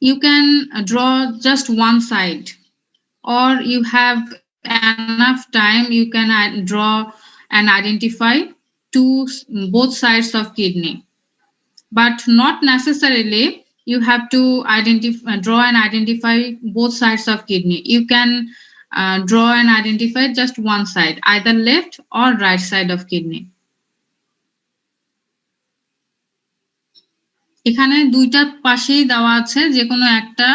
You can draw just one side, or you have enough time, you can draw and identify both sides of kidney, but not necessarily you have to draw and identify both sides of kidney. You can draw and identify just one side, either left or right side of kidney. এখানে দুইটা পাশেই দেওয়া আছে, যে কোনো একটা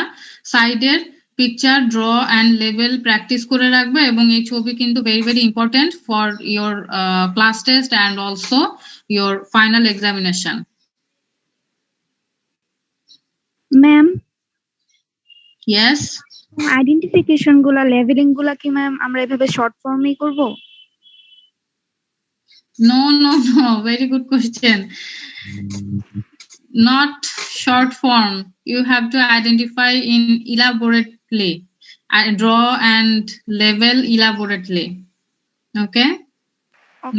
সাইডের picture draw and level practice করে রাখবে, এবং এই ছবি কিন্তু very very important for your class test and also your final examination. Ma'am yes identification গুলা লেভেলিং গুলা কি ম্যাম আমরা এভাবে শর্ট ফর্মেই করব? No, very good question. Not short form. You have to identify in elaborately. Draw and label elaborately. Okay?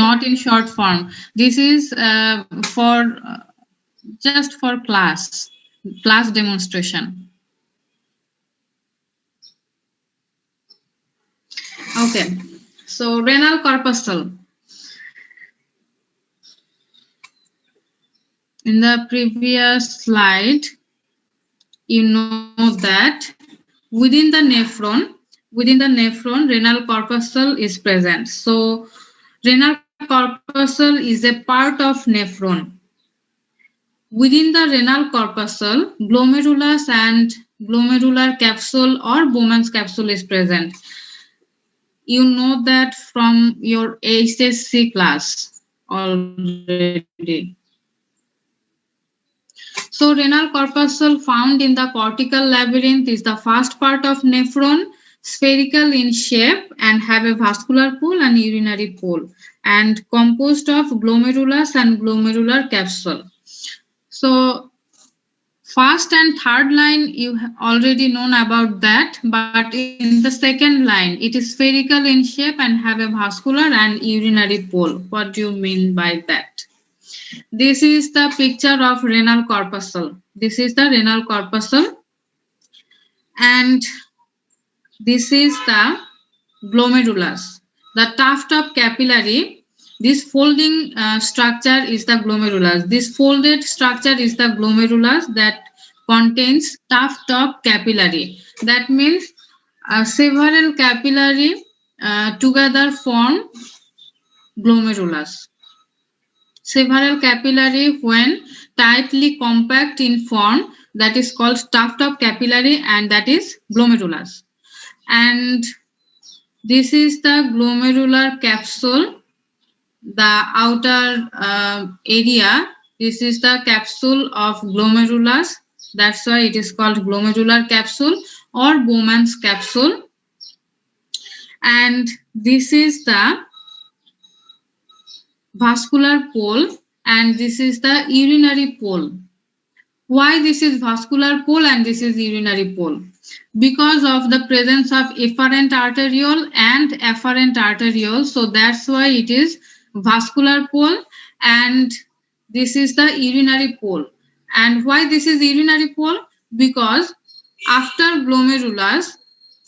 Not in short form. This is for just for class demonstration. Okay, so renal corpuscle. In the previous slide, you know that within the nephron, renal corpuscle is present. So renal corpuscle is a part of nephron. Within the renal corpuscle, glomerulus and glomerular capsule or Bowman's capsule is present. You know that from your HSC class already. So renal corpuscle found in the cortical labyrinth is the first part of nephron, spherical in shape and have a vascular pool and urinary pool, and composed of glomerulus and glomerular capsule. So first and third line you have already known about that, but in the second line it is spherical in shape and have a vascular and urinary pool. What do you mean by that? This is the picture of renal corpuscle. This is the renal corpuscle and this is the glomerulus. The tuft of capillary, this folding structure is the glomerulus. This folded structure is the glomerulus that contains tuft of capillary. That means several capillary together form glomerulus. Several capillary when tightly compact in form, that is called tuft of capillary, and that is glomerulus. And this is the glomerular capsule, the outer area. This is the capsule of glomerulus. That's why it is called glomerular capsule or Bowman's capsule. And this is the vascular pole and this is the urinary pole. Why this is vascular pole and this is urinary pole? Because of the presence of efferent arteriole and afferent arteriole, so that's why it is vascular pole and this is the urinary pole. And why this is urinary pole? Because after glomerulus,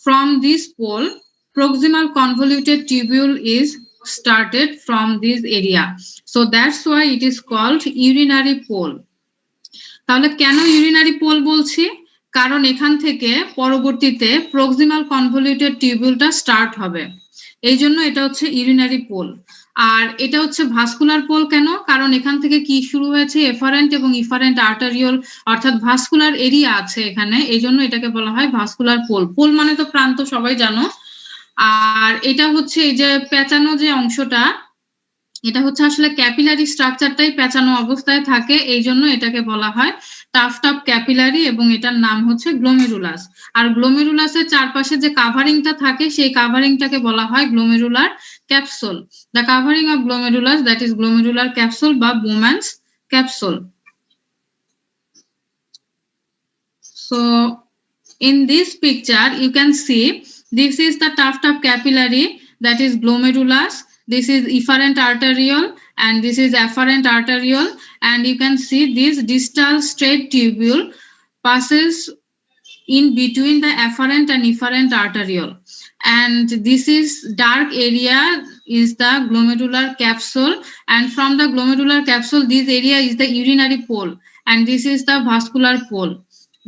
from this pole, proximal convoluted tubule is started from this area. So that's why it is called urinary pole. তাহলে কেন urinary pole বলছি? কারণ এখান থেকে পরবর্তীতে proximal convoluted টিউবিউলটা start হবে, এই জন্য এটা হচ্ছে ইউরিনারি পোল। আর এটা হচ্ছে ভাস্কুলার পোল কেন? কারণ এখান থেকে কি শুরু হয়েছে, এফারেন্ট এবং ইফারেন্ট আর্টারিওল অর্থাৎ ভাস্কুলার এরিয়া আছে এখানে, এই জন্য এটাকে বলা হয় ভাস্কুলার পোল। পোল মানে তো প্রান্ত, সবাই জানো। আর এটা হচ্ছে এই যে পেঁচানো যে অংশটা, এটা হচ্ছে আসলে ক্যাপিলারি স্ট্রাকচারটাই পেঁচানো অবস্থায় থাকে, এই জন্য এটাকে বলা হয় টাফট অফ ক্যাপিলারি এবং এটার নাম হচ্ছে গ্লোমেরুলাস। আর গ্লোমেরুলাসের চারপাশে যে কাভারিংটা থাকে সেই কাভারিংটাকে বলা হয় glomerular capsule. The covering of glomerulus, that is glomerular capsule বা Bowman's capsule. So in this picture you can see this is the tuft of capillary, that is glomerulus. This is efferent arteriole and this is afferent arteriole, and you can see this distal straight tubule passes in between the afferent and efferent arteriole, and this is dark area is the glomerular capsule, and from the glomerular capsule this area is the urinary pole and this is the vascular pole.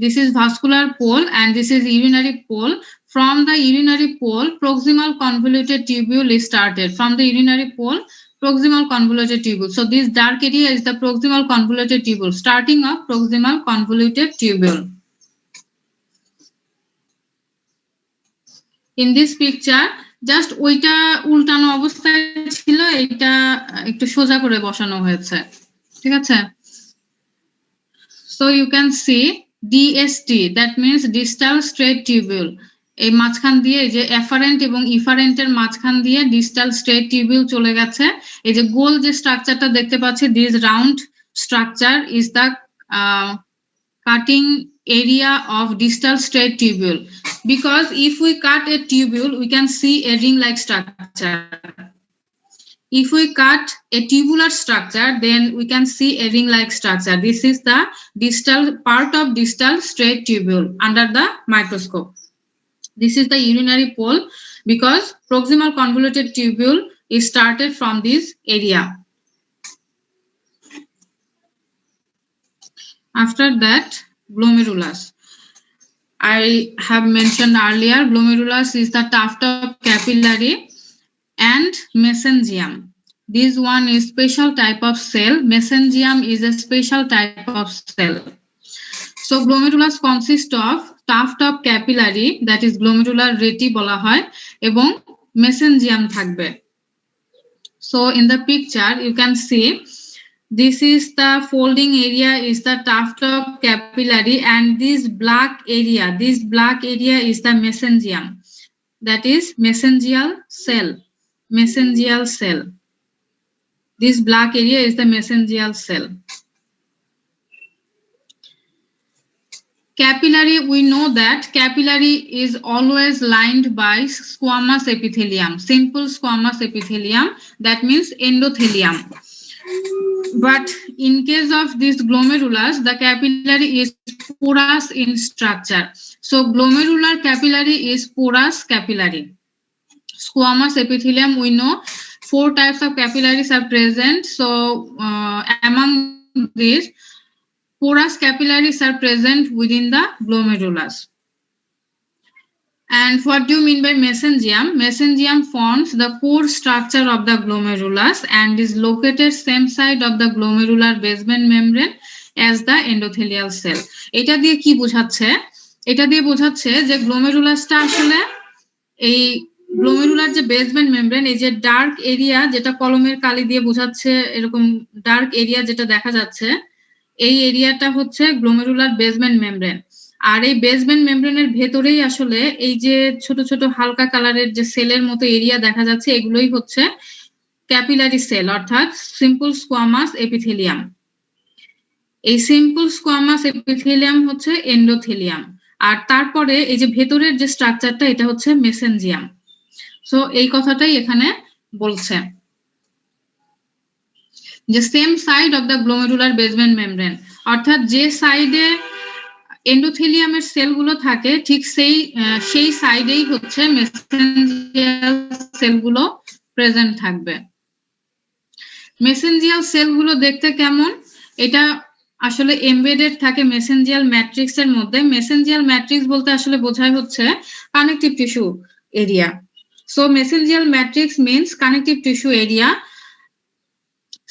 This is vascular pole and this is urinary pole. From the urinary pole, proximal convoluted tubule is started. From the urinary pole, proximal convoluted tubule. So this dark area is the proximal convoluted tubule, starting of proximal convoluted tubule. In this picture, just ওইটা উল্টানো অবস্থায় ছিল, এটা একটু সোজা করে বসানো হয়েছে, ঠিক আছে? So you can see DST, that means distal straight tubule. এই মাঝখান দিয়ে এই যে এফারেন্ট এবং ইফারেন্টের মাঝখান দিয়ে ডিস্টাল স্ট্রেট টিউবিউল চলে গেছে। এই যে গোল যে স্ট্রাকচারটা দেখতে পাচ্ছি, this round structure is the cutting area of distal straight tubule, because if we cut a tubule we can see a ring like structure. If we cut a tubular structure then we can see a ring like structure. This is the distal part of distal straight tubule under the microscope. This is the urinary pole because proximal convoluted tubule is started from this area. After that, glomerulus. I have mentioned earlier, glomerulus is the tuft of capillary and mesengium. This one is special type of cell. Mesengium is a special type of cell. So glomerulus consists of tuft of capillary, that is glomerular reti bola hoy, ebong mesengium thakbe. So in the picture you can see this is the folding area is the tuft of capillary, and this black area is the mesengium, that is mesengial cell. Mesengial cell. This black area is the mesengial cell. Capillary, we know that capillary is always lined by squamous epithelium, simple squamous epithelium, that means endothelium. But in case of this glomerulus, the capillary is porous in structure. So glomerular capillary is porous capillary. Squamous epithelium, we know 4 types of capillaries are present. So among these, porous capillaries are present within the glomerulus. And what do you mean by mesengium? Mesengium forms the core structure of the glomerulus and is located same side of the glomerular basement membrane as the endothelial cell. এটা দিয়ে কি বোঝাচ্ছে? এটা দিয়ে বোঝাচ্ছে যে গ্লোমেরুলাসটা আসলে এই গ্লোমেরুলার যে বেসমেন্ট মেমব্রেন, এই যে ডার্ক এরিয়া যেটা কলমের কালি দিয়ে বোঝাচ্ছে, এরকম ডার্ক এরিয়া যেটা দেখা যাচ্ছে, এই এরিয়াটা হচ্ছে গ্লোমেরুলার বেসমেন্ট মেমব্রেন। আর এই বেসমেন্ট মেমব্রেনের ভেতরেই আসলে এই যে ছোট ছোট হালকা কালারের যে সেলের মতো এরিয়া দেখা যাচ্ছে, এগুলোই হচ্ছে ক্যাপিলারি সেল, অর্থাৎ সিম্পল স্কোয়ামাস এপিথেলিয়াম। এই সিম্পল স্কোয়ামাস এপিথেলিয়াম হচ্ছে এন্ডোথেলিয়াম, আর তারপরে এই যে ভেতরের যে স্ট্রাকচারটা এটা হচ্ছে মেসেনজিয়াম। সো এই কথাটাই এখানে বলছে যে same side of the glomerular basement membrane, অর্থাৎ যে সাইডে এন্ডোথেলিয়ামের সেলগুলো থাকে ঠিক সেই সাইডেই হচ্ছে মেসেনজিয়াল সেলগুলো প্রেজেন্ট থাকবে। মেসেনজিয়াল সেলগুলো দেখতে কেমন? এটা আসলে এমবেডেড থাকে মেসেনজিয়াল ম্যাট্রিক্স এর মধ্যে। মেসেনজিয়াল ম্যাট্রিক্স বলতে আসলে বোঝায় হচ্ছে connective tissue area. So mesangial matrix means connective tissue area.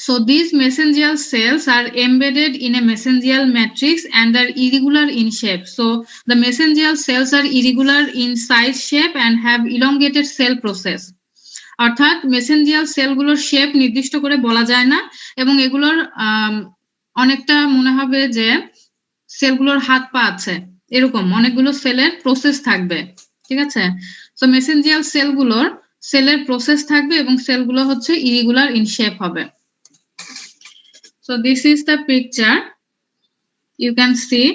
So these mesengial cells are embedded in a mesengial matrix and are irregular in shape. So the mesengial cells are irregular in size, shape and have elongated cell process. অর্থাৎ মেসেনজিয়াল সেলগুলোর shape নির্দিষ্ট করে বলা যায় না এবং এগুলোর অনেকটা মনে হবে যে সেলগুলোর হাত পা আছে, এরকম অনেকগুলো সেলের প্রসেস থাকবে, ঠিক আছে? সো মেসেনজিয়াল সেলগুলোর সেলের প্রসেস থাকবে এবং সেলগুলো হচ্ছে ইরেগুলার ইন শেপ হবে। So this is the picture. You can see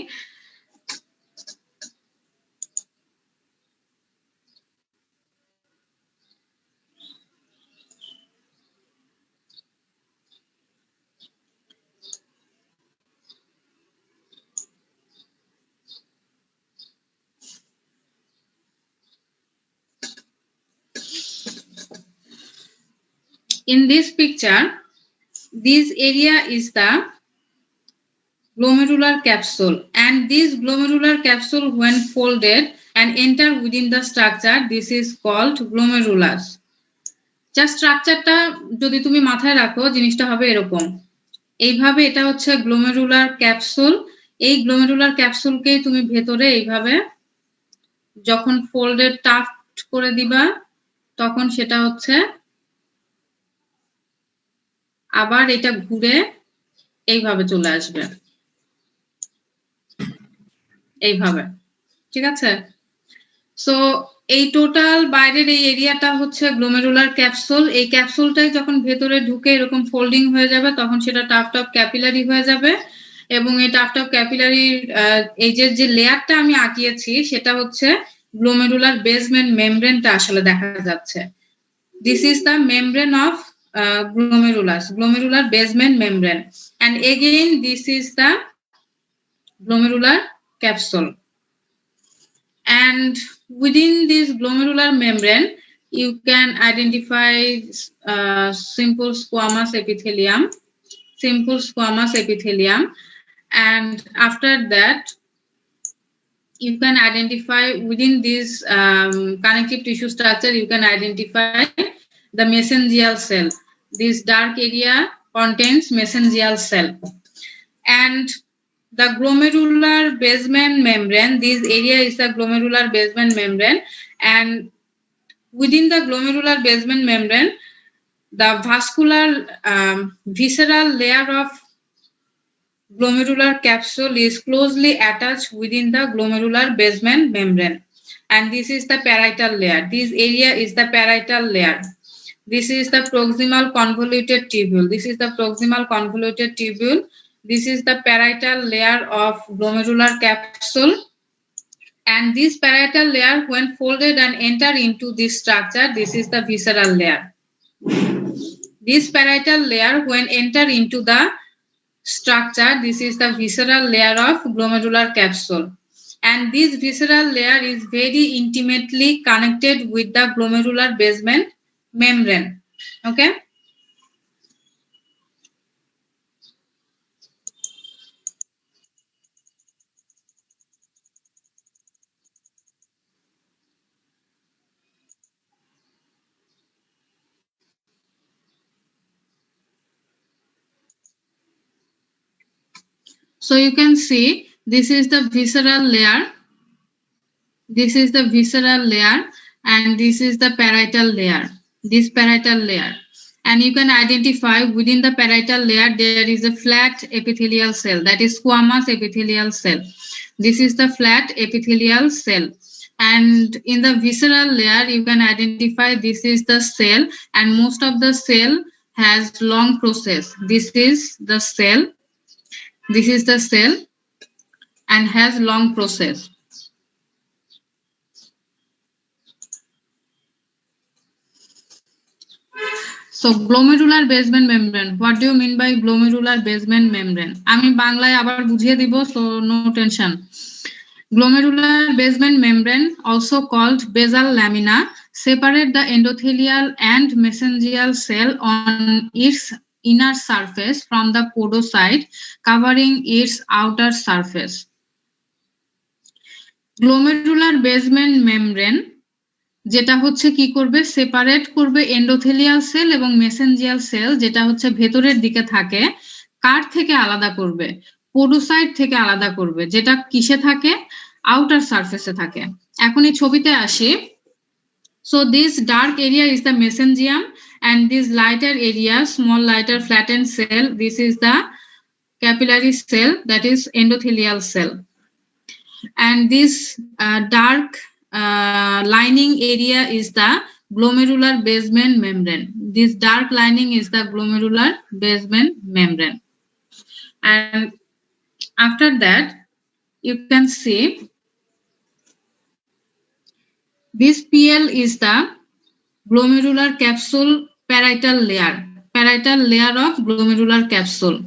in this picture, this area is the glomerular capsule, and this glomerular capsule when folded and enter within the structure, this is called glomerulus. Just স্ট্রাকচারটা যদি তুমি মাথায় রাখো জিনিসটা হবে এরকম, এইভাবে এটা হচ্ছে গ্লোমেরুলার ক্যাপসুল। এই গ্লোমেরুলার ক্যাপসুলকেই তুমি ভেতরে এইভাবে যখন ফোল্ডেড টাফট করে দিবা তখন সেটা হচ্ছে আবার এটা ঘুরে এইভাবে চলে আসবে, এইভাবে, ঠিক আছে? সো এই টোটাল বাইরের এই এরিয়াটা হচ্ছে গ্লোমেরুলার ক্যাপসুল। এই ক্যাপসুলটাই যখন ভেতরে ঢুকে এরকম ফোল্ডিং হয়ে যাবে তখন সেটা টাফট অফ ক্যাপিলারি হয়ে যাবে, এবং এই টাফট অফ ক্যাপিলারির এই যে লেয়ারটা আমি আঁকিয়েছি সেটা হচ্ছে গ্লোমেরুলার বেসমেন্ট মেমব্রেনটা আসলে দেখা যাচ্ছে। This is the membrane of glomerular basement membrane, and again this is the glomerular capsule. And within this glomerular membrane you can identify simple squamous epithelium, and after that you can identify within this connective tissue structure you can identify the mesangial cell. This dark area contains mesangial cell. And the glomerular basement membrane, this area is the glomerular basement membrane, and within the glomerular basement membrane the vascular visceral layer of glomerular capsule is closely attached within the glomerular basement membrane, and this is the parietal layer. This area is the parietal layer. This is the proximal convoluted tubule. This is the parietal layer of glomerular capsule, and this parietal layer when folded and enter into this structure, this is the visceral layer. This parietal layer when enter into the structure, this is the visceral layer of glomerular capsule, and this visceral layer is very intimately connected with the glomerular basement membrane. Okay, so you can see this is the visceral layer, and this is the parietal layer, and you can identify within the parietal layer there is a flat epithelial cell, that is squamous epithelial cell. This is the flat epithelial cell, and in the visceral layer you can identify this is the cell, and most of the cell has long process. This is the cell and has long process. So glomerular basement membrane, what do you mean by glomerular basement membrane? আমি বাংলায় আবার বুঝিয়ে দিব, so no tension. Glomerular basement membrane, also called basal lamina, separate the endothelial and mesangial cell on its inner surface from the podocyte covering its outer surface. Glomerular basement membrane যেটা হচ্ছে কি করবে, separate করবে endothelial cell এবং mesangial sell, যেটা হচ্ছে ভেতরের দিকে থাকে, কার থেকে আলাদা করবে, পোডোসাইট থেকে আলাদা করবে, যেটা কিসে থাকে, আউটার সারফেসে থাকে। এখন এই ছবিতে আসি। So this dark area is the mesangium, and this lighter area, small lighter flattened cell, this is the capillary cell, that is endothelial cell. And this dark lining area is the glomerular basement membrane. This dark lining is the glomerular basement membrane. And after that you can see this PL is the glomerular capsule parietal layer of glomerular capsule,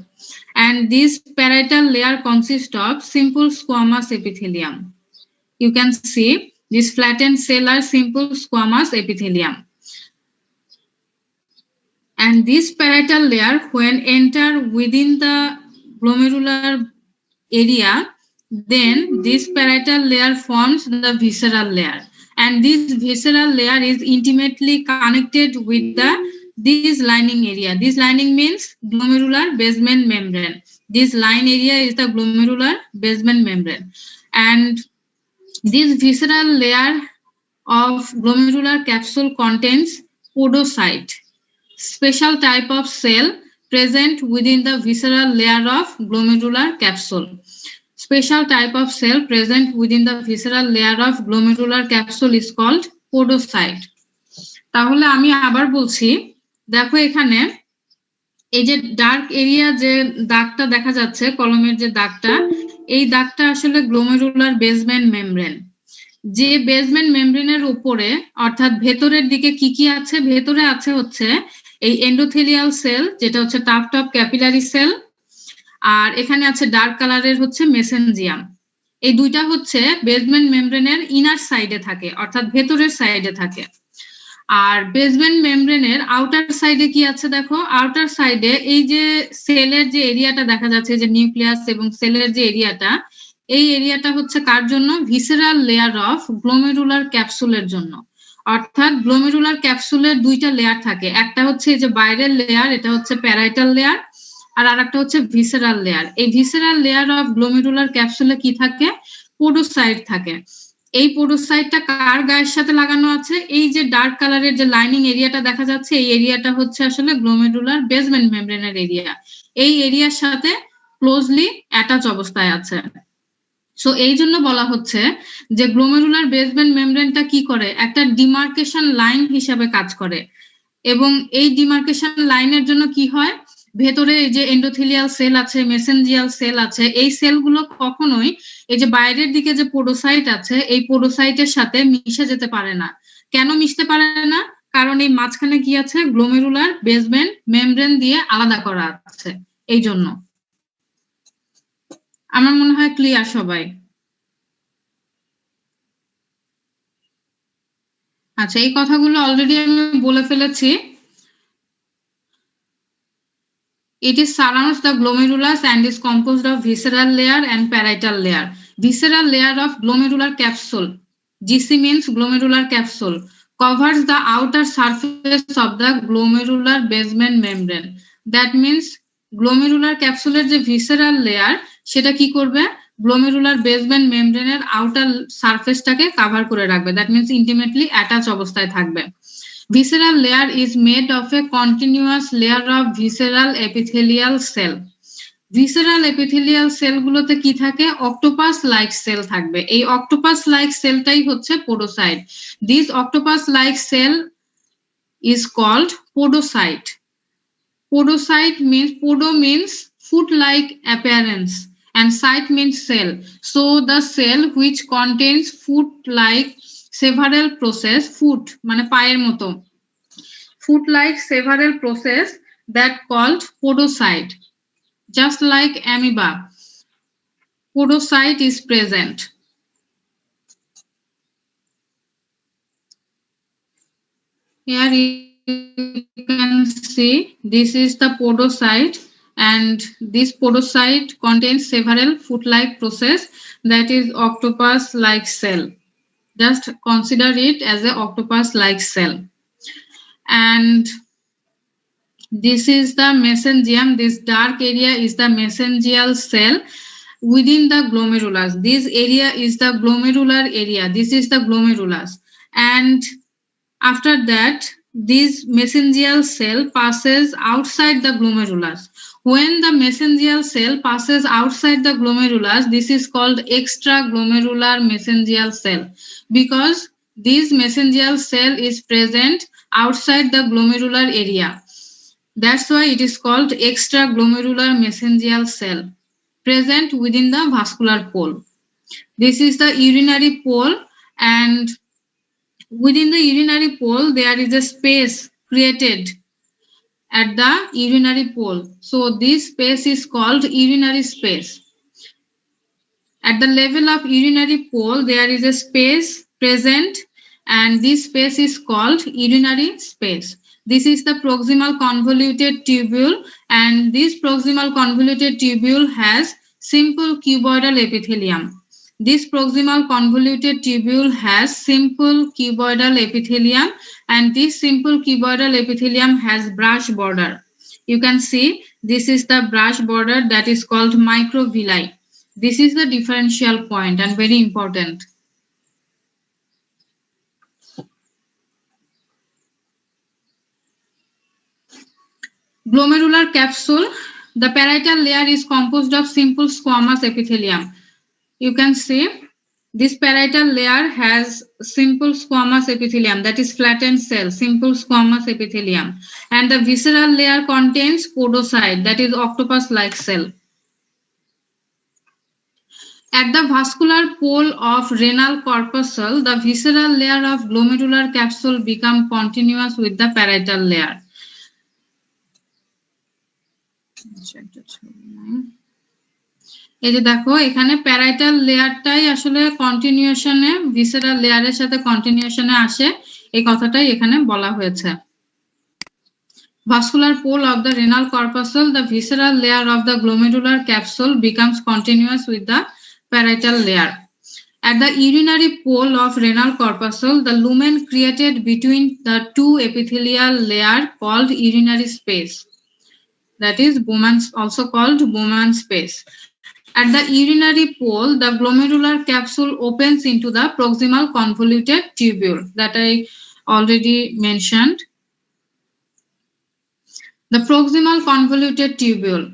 and this parietal layer consists of simple squamous epithelium. You can see this flattened cell are simple squamous epithelium, and this parietal layer when enter within the glomerular area, then this parietal layer forms the visceral layer, and this visceral layer is intimately connected with this lining area. This lining means glomerular basement membrane. This line area is the glomerular basement membrane, and this visceral layer of glomerular capsule contains podocyte, special type of cell present within the visceral layer of glomerular capsule. special type of cell present within the visceral layer of glomerular capsule is called podocyte. তাহলে আমি আবার বলছি, দেখো এখানে এই যে dark area যে দাগটা দেখা যাচ্ছে, কলমের যে দাগটা, এই দাগটা আসলে গ্লোমেরুলার বেসমেন্ট মেমব্রেন। যে বেসমেন্ট মেমব্রেনের উপরে অর্থাৎ ভেতরের দিকে কি কি আছে, ভেতরে আছে হচ্ছে এই এন্ডোথেলিয়াল সেল, যেটা হচ্ছে টাফট অফ ক্যাপিলারি সেল, আর এখানে আছে ডার্ক কালারের হচ্ছে মেসেনজিয়াম। এই দুইটা হচ্ছে বেসমেন্ট মেমব্রেনের ইনার সাইডে থাকে, অর্থাৎ ভেতরের সাইডে থাকে। আর বেসমেন্ট মেমব্রেনের আউটার সাইডে কি আছে দেখো, আউটার সাইডে এই যে সেলের যে এরিয়াটা দেখা যাচ্ছে, যে নিউক্লিয়াস এবং সেলের যে এরিয়াটা, এই এরিয়াটা হচ্ছে কার জন্য? ভিসেরাল লেয়ার অফ গ্লোমেরুলার ক্যাপসুলের জন্য। অর্থাৎ গ্লোমেরুলার ক্যাপসুলের দুইটা লেয়ার থাকে, একটা হচ্ছে এই যে বাইরের লেয়ার, এটা হচ্ছে প্যারাইটাল লেয়ার, আর আরেকটা হচ্ছে ভিসেরাল লেয়ার। এই ভিসেরাল লেয়ার অফ গ্লোমেরুলার ক্যাপসুলে কি থাকে? পোডোসাইট থাকে। এই পোডোসাইটটা কার গায়ের সাথে লাগানো আছে? এই যে ডার্ক কালারের যে লাইনিং এরিয়াটা দেখা যাচ্ছে, এই এরিয়াটা হচ্ছে আসলে গ্লোমেরুলার বেসমেন্ট মেমব্রেনের এরিয়া। এই এরিয়ার সাথে ক্লোজলি অ্যাটাচ অবস্থায় আছে। সো এই জন্য বলা হচ্ছে যে গ্লোমেরুলার বেসমেন্ট মেমব্রেনটা কি করে? একটা ডিমার্কেশন লাইন হিসাবে কাজ করে। এবং এই ডিমার্কেশন লাইনের জন্য কি হয়? ভেতরে এই যে এন্ডোথেলিয়াল সেল আছে, মেসেনজিয়াল সেল আছে, এই সেলগুলো কখনোই এই যে বাইরের দিকে যে পোডোসাইট আছে, এই পোডোসাইটের সাথে মিশে যেতে পারে না। কেন মিশতে পারে না? কারণ এই মাঝখানে কি আছে? গ্লোমেরুলার বেসমেন্ট মেমব্রেন দিয়ে আলাদা করা আছে, এই জন্য। আমার মনে হয় ক্লিয়ার সবাই। আচ্ছা, এই কথাগুলো অলরেডি আমি বলে ফেলেছি। It is surrounds the glomerulus and is composed of visceral layer and parietal layer. Visceral layer of glomerular capsule, GC means glomerular capsule, covers the outer surface of the glomerular basement membrane. That means glomerular capsule যে visceral layer, সেটা কি করবে? Glomerular basement মেমব্রেনের outer সারফেসটাকে cover করে রাখবে। That means intimately attach অবস্থায় থাকবে। Visceral layer is made of a continuous layer of visceral epithelial cell. Visceral epithelial cell গুলোতে কি থাকে? অক্টোপাস লাইক সেল থাকবে। এই অক্টোপাস লাইক সেলটাই হচ্ছে পোডোসাইট। This octopus like cell is called podocyte. Podocyte means, podo means foot like appearance and cyte means cell. So the cell which contains foot like several process, foot মানে পায়ের মতো, foot like several process that called podocyte. Just like amoeba, podocyte is present. Here you can see this is the podocyte, and this podocyte contains several foot-like process, that is octopus-like cell. Just consider it as a octopus-like cell. And this is the mesengium. This dark area is the mesengial cell within the glomerulus. This area is the glomerular area. This is the glomerulus. And after that, this mesengial cell passes outside the glomerulus. When the mesengial cell passes outside the glomerulus, this is called extraglomerular mesengial cell, because this mesengial cell is present outside the glomerular area. That's why it is called extraglomerular mesengial cell, present within the vascular pole. This is the urinary pole, and within the urinary pole there is a space created at the urinary pole. So this space is called urinary space. At the level of urinary pole there is a space present, and this space is called urinary space. This is the proximal convoluted tubule, and this proximal convoluted tubule has simple cuboidal epithelium. This proximal convoluted tubule has simple cuboidal epithelium, and this simple cuboidal epithelium has brush border. You can see this is the brush border, that is called microvilli. This is the differential point and very important. Glomerular capsule. The parietal layer is composed of simple squamous epithelium. you can see this parietal layer has simple squamous epithelium, that is flattened cell, simple squamous epithelium, and the visceral layer contains podocyte, that is octopus-like cell. At the vascular pole of renal corpuscle, the visceral layer of glomerular capsule become continuous with the parietal layer. এই যে দেখো এখানে parietal লেয়ারটাই আসলে কন্টিনিউশনে visceral লেয়ারের সাথে কন্টিনিউশনে আসে, এই কথাটাই এখানে বলা হয়েছে। Vascular pole of the renal corpuscle, the visceral layer of the glomerular capsule becomes continuous with the parietal layer. At the urinary pole of renal corpuscle, the lumen created between the two epithelial layer called urinary space, that is Bowman's, also called Bowman's space. At the urinary pole, the glomerular capsule opens into the proximal convoluted tubule that I already mentioned. The proximal convoluted tubule.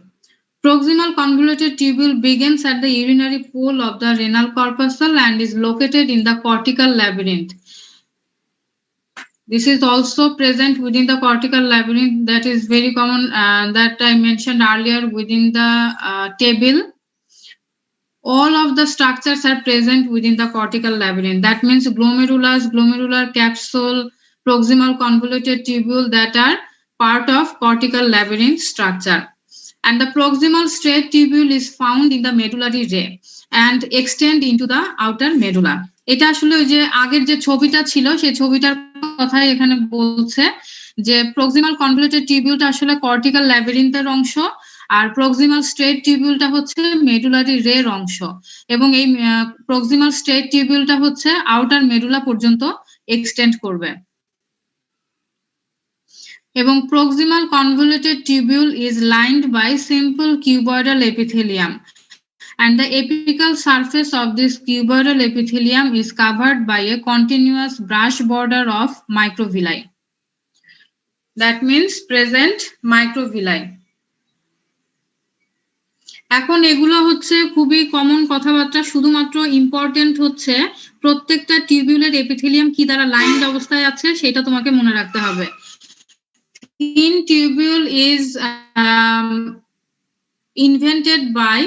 Proximal convoluted tubule begins at the urinary pole of the renal corpuscle and is located in the cortical labyrinth. This is also present within the cortical labyrinth, that is very common, that I mentioned earlier within the table. All of the structures are present within the cortical labyrinth. That means glomerulus, glomerular capsule, proximal convoluted tubule, that are part of cortical labyrinth structure. And the proximal straight tubule is found in the medullary ray and extend into the outer medulla. এটা আসলে ওই যে আগের যে ছবিটা ছিল সেই ছবিটার কথাই এখানে বলছে যে প্রক্সিমাল কনভলিউটেড টিউবিউলটা আসলে কর্টিক্যাল ল্যাবিরিন্থের অংশ আর প্রক্সিমাল স্ট্রেট টিউবিউলটা হচ্ছে মেডুলারি রের অংশ এবং এই প্রক্সিমাল স্ট্রেট টিউবিউলটা হচ্ছে আউটার মেডুলা পর্যন্ত এক্সটেন্ড করবে এবং proximal convoluted tubule is lined by simple cuboidal epithelium and the apical surface of this cuboidal epithelium is covered by a continuous brush border of microvilli. That means present microvilli. এখন এগুলো হচ্ছে খুবই common কথাবার্তা, শুধুমাত্র important হচ্ছে প্রত্যেকটা টিউবিউলের epithelium কি দ্বারা লাইনড অবস্থায় আছে সেটা তোমাকে মনে রাখতে হবে। Thin tubule is invented by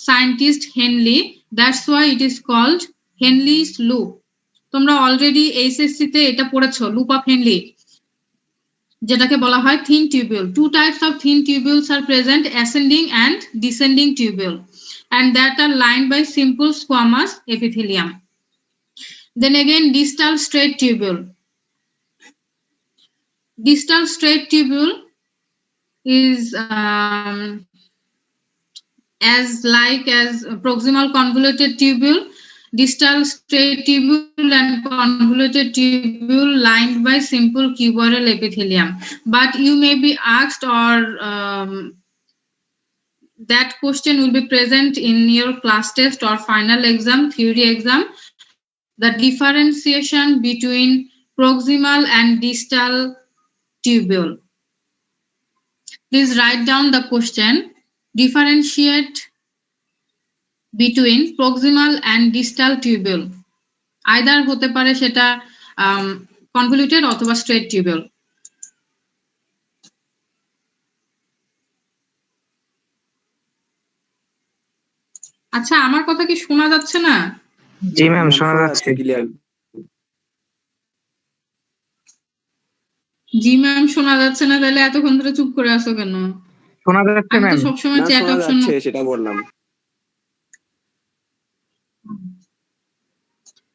scientist Henle, that's why it is called Henle's loop. তোমরা অলরেডি এইচএসসি তে এটা পড়েছো, লুপ অফ হেনলি, যেটাকে বলা হয় thin tubule. Two types of thin tubules are present, ascending and descending tubule, and that are lined by simple squamous epithelium. Then again, distal straight tubule. Distal straight tubule is as proximal convoluted tubule, distal straight tubule and convoluted tubule lined by simple cuboidal epithelium. But you may be asked, or that question will be present in your class test or final exam, theory exam, the differentiation between proximal and distal tubule. Please write down the question. Differentiate between proximal and distal tubule. Either হতে পারে সেটা convoluted অথবা straight tubule. আচ্ছা, আমার কথা কি শোনা যাচ্ছে না? জি ম্যাম, শোনা যাচ্ছে ক্লিয়ার। জি ম্যাম, শোনা যাচ্ছে না, তাহলে এতক্ষণ ধরে চুপ করে আছো কেন? শোনা যাচ্ছে আমি ম্যাম, তো সবসময় চ্যাট অপশন সেটা বললাম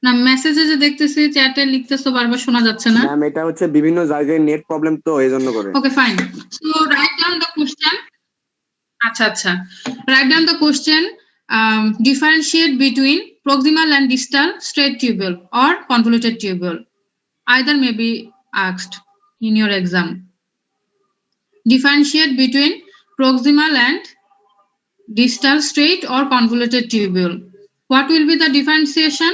না, মেসেজে যে দেখতেছি চ্যাটে লিখতেছো বারবার শোনা যাচ্ছে না। ম্যাম এটা হচ্ছে বিভিন্ন জায়গায় নেট প্রবলেম তো এইজন্য করে। Okay fine, so write down the question. আচ্ছা, write down the question. Differentiate between proximal and distal straight tubule or convoluted tubule. Either may be asked in your exam. Differentiate between proximal and distal straight or convoluted tubule. What will be the differentiation?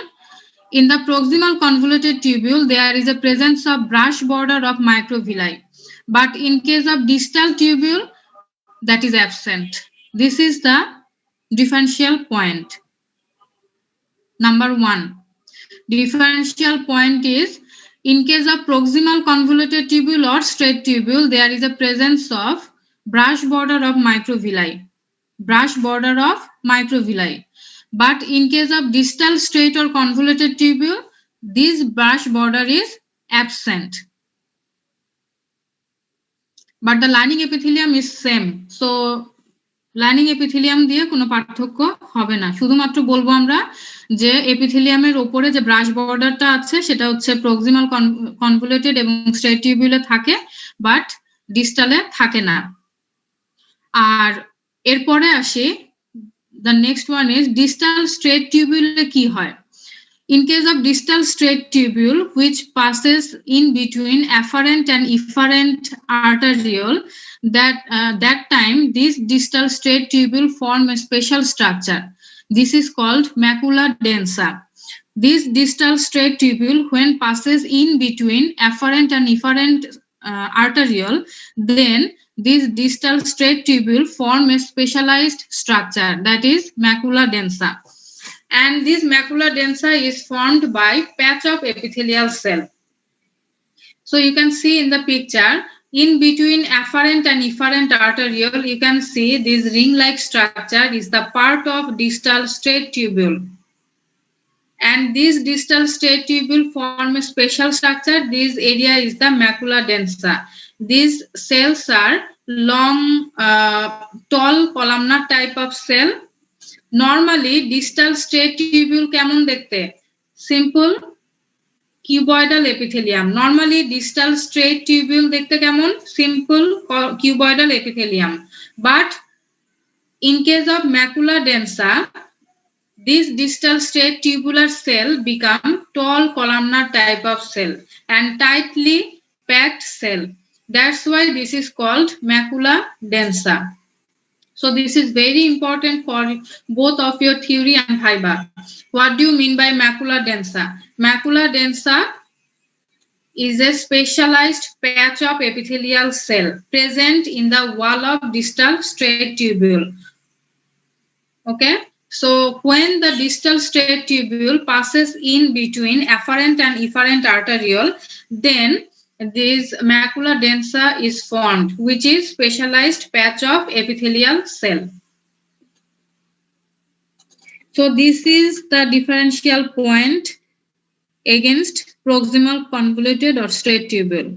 In the proximal convoluted tubule, there is a presence of brush border of microvilli, but in case of distal tubule, that is absent. This is the differential point. Number 1. Differential point is, in case of proximal convoluted tubule or straight tubule, there is a presence of brush border of microvilli. Brush border of microvilli. But in case of distal straight or convoluted tubule, this brush border is absent. But the lining epithelium is same. So lining epithelium দিয়ে কোনো পার্থক্য হবে না, শুধুমাত্র বলবো আমরা যে এপিথেলিয়ামের উপরে যে ব্রাশ বর্ডারটা আছে সেটা হচ্ছে প্রক্সিমাল কনভলিউটেড এবং স্ট্রেট টিউবিউলে থাকে, বাট ডিস্টালে থাকে না। আর এরপরে আসি, the next one is distal straight টিউবিউলে কি হয়। In case of distal straight tubule which passes in between afferent and efferent arteriole, that time this distal straight tubule form a special structure. This is called macula densa. This distal straight tubule, when passes in between afferent and efferent arteriole, then this distal straight tubule form a specialized structure, that is macula densa. And this macula densa is formed by patch of epithelial cell. So you can see in the picture, in between afferent and efferent arteriole, you can see this ring-like structure is the part of distal straight tubule. And this distal straight tubule form a special structure. This area is the macula densa. These cells are long, tall columnar type of cell. Normally distal straight tubule কেমন দেখতে? Simple cuboidal epithelium. Normally distal straight tubule দেখতে কেমন? Simple cuboidal epithelium. But in case of macula densa, this distal straight tubular cell become tall columnar type of cell and tightly packed cell. That's why this is called macula densa. So this is very important for both of your theory and viva. What do you mean by macula densa? Macula densa is a specialized patch of epithelial cell present in the wall of distal straight tubule. Okay, so when the distal straight tubule passes in between afferent and efferent arteriole, then this macula densa is formed, which is specialized patch of epithelial cell. So this is the differential point against proximal convoluted or straight tubule.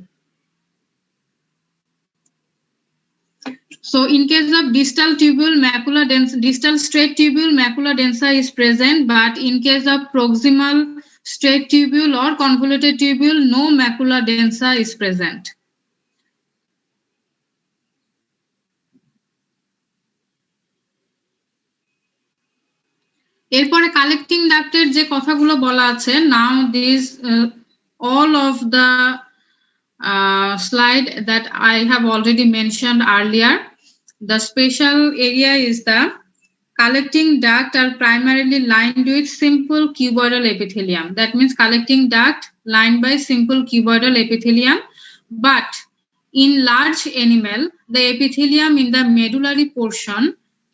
So in case of distal tubule, macula densa, distal straight tubule, macula densa is present, but in case of proximal straight tubule or convoluted tubule, no macula densa is present. এরপরে collecting ডাক্টের যে কথাগুলো বলা আছে, now this all of the slide that I have already mentioned earlier. The special area is the collecting duct are primarily lined with simple cuboidal epithelium. That means collecting duct lined by simple cuboidal epithelium. But in large animal, the epithelium in the medullary portion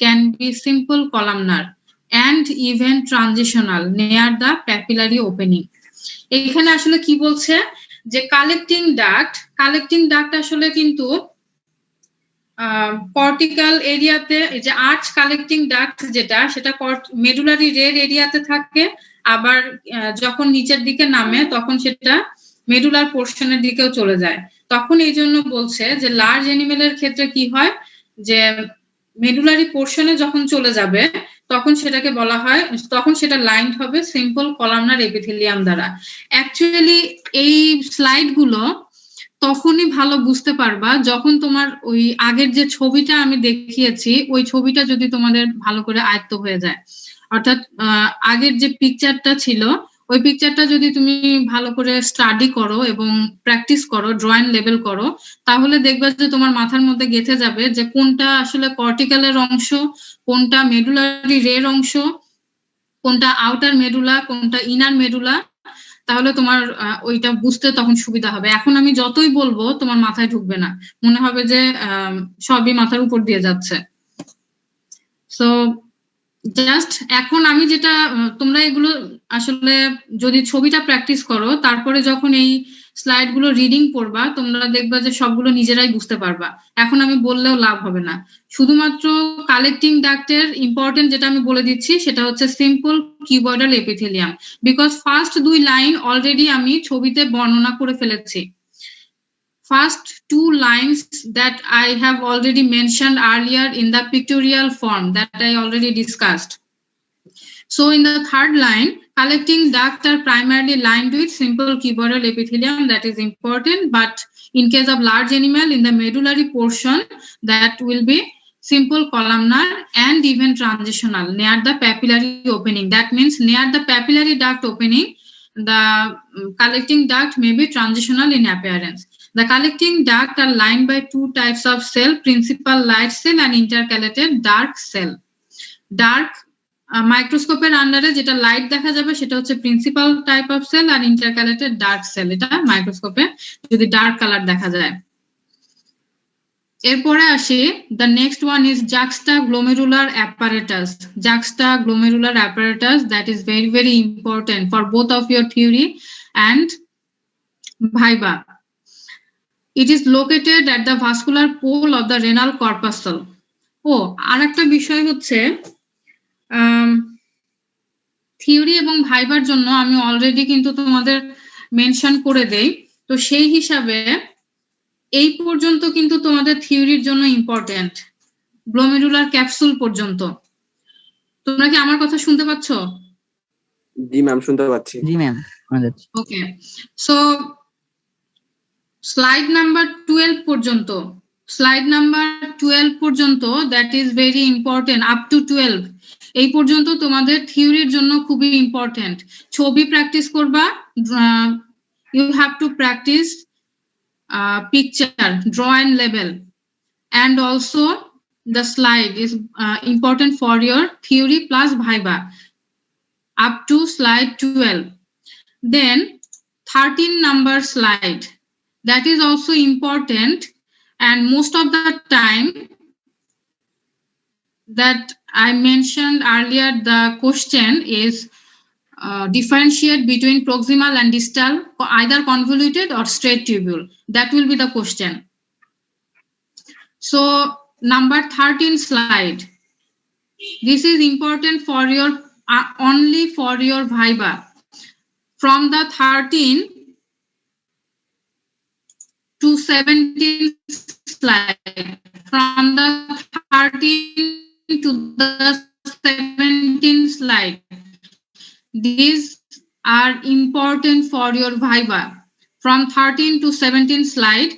can be simple columnar and even transitional near the papillary opening. এখানে আসলে কি বলছে যে collecting duct আসলে কিন্তু cortical এরিয়াতে, যে arch collecting duct যেটা, সেটা মেডুলারি রের এরিয়াতে থাকে, আবার যখন নিচের দিকে নামে তখন সেটা মেডুলার পোর্শনের দিকেও চলে যায়। তখন এই জন্য বলছে যে লার্জ অ্যানিমেলের ক্ষেত্রে কি হয়, যে মেডুলারি পোর্শনে যখন চলে যাবে তখন সেটাকে বলা হয়, তখন সেটা লাইনড হবে সিম্পল কলামনার এপিথেলিয়াম দ্বারা। অ্যাকচুয়ালি এই স্লাইড গুলো তখনই ভালো বুঝতে পারবা যখন তোমার ওই আগের যে ছবিটা আমি দেখিয়েছি ওই ছবিটা যদি তোমাদের ভালো করে আয়ত্ত হয়ে যায়, অর্থাৎ আগের যে পিকচারটা ছিল ওই পিকচারটা যদি তুমি ভালো করে স্টাডি করো এবং প্র্যাকটিস করো, ড্রয়িং লেভেল করো, তাহলে দেখবে যে তোমার মাথার মধ্যে গেঁথে যাবে যে কোনটা আসলে কর্টিক্যালের অংশ, কোনটা মেডুলারি রের অংশ, কোনটা আউটার মেডুলা, কোনটা ইনার মেডুলা। তাহলে তোমার ওইটা বুঝতে তখন সুবিধা হবে। এখন আমি যতই বলবো তোমার মাথায় ঢুকবে না, মনে হবে যে সবই মাথার উপর দিয়ে যাচ্ছে। সো জাস্ট এখন আমি যেটা তোমরা এগুলো আসলে যদি ছবিটা প্র্যাকটিস করো তারপরে যখন এই স্লাইড গুলো রিডিং পড়বা তোমরা দেখবা যে সবগুলো নিজেরাই বুঝতে পারবা। এখন আমি বললেও লাভ হবে না। শুধুমাত্র কালেক্টিং ডাক্টের ইম্পর্টেন্ট যেটা আমি বলে দিচ্ছি সেটা হচ্ছে simple cuboidal epithelium, because first 2 line already আমি ছবিতে বর্ণনা করে ফেলেছি। First 2 lines that I have already mentioned earlier in the pictorial form that I already discussed. So in the third line, collecting ducts are primarily lined with simple cuboidal epithelium, that is important, but in case of large animal in the medullary portion that will be simple columnar and even transitional near the papillary opening. That means near the papillary duct opening, the collecting duct may be transitional in appearance. The collecting duct are lined by 2 types of cell, principal light cell and intercalated dark cell. Dark মাইক্রোস্কোপের আন্ডারে যেটা light দেখা যাবে সেটা হচ্ছে principal type of cell, আর intercalated dark cell এটা মাইক্রোস্কোপে যদি ডার্ক কালার দেখা যায়। এরপরে আসি, the next one is juxtaglomerular apparatus. Juxtaglomerular apparatus, that is very very important for both of your theory and viva. It is located at the vascular pole of the renal corpuscle. আরেকটা বিষয় হচ্ছে theory এবং ভাইবার জন্য আমি already কিন্তু তোমাদের mention করে দেই, তো সেই হিসাবে এই পর্যন্ত কিন্তু তোমাদের থিওরির জন্য ইম্পর্টেন্ট, গ্লোমেরুলার ক্যাপসুল পর্যন্ত। তোমরা কি আমার কথা শুনতে পাচ্ছ? জি ম্যাম, শুনতে পাচ্ছি। জি ma'am. Okay, so slide number 12 পর্যন্ত, স্লাইড নাম্বার 12 পর্যন্ত, that is very important. Up to 12 এই পর্যন্ত তোমাদের থিওরির জন্য খুবই ইম্পর্টেন্ট। ছবি প্র্যাকটিস করবা, you have to practise picture, draw and label, and also the slide is important for your theory plus viva up to slide 12. Then 13 number slide, that is also important, and most of the time that I mentioned earlier, the question is differentiate between proximal and distal, either convoluted or straight tubule. That will be the question. So number 13 slide, this is important for your only for your viva. From the 13 to 17 slide, from the 13 to the 17 slide, these are important for your viva. From 13 to 17 slide,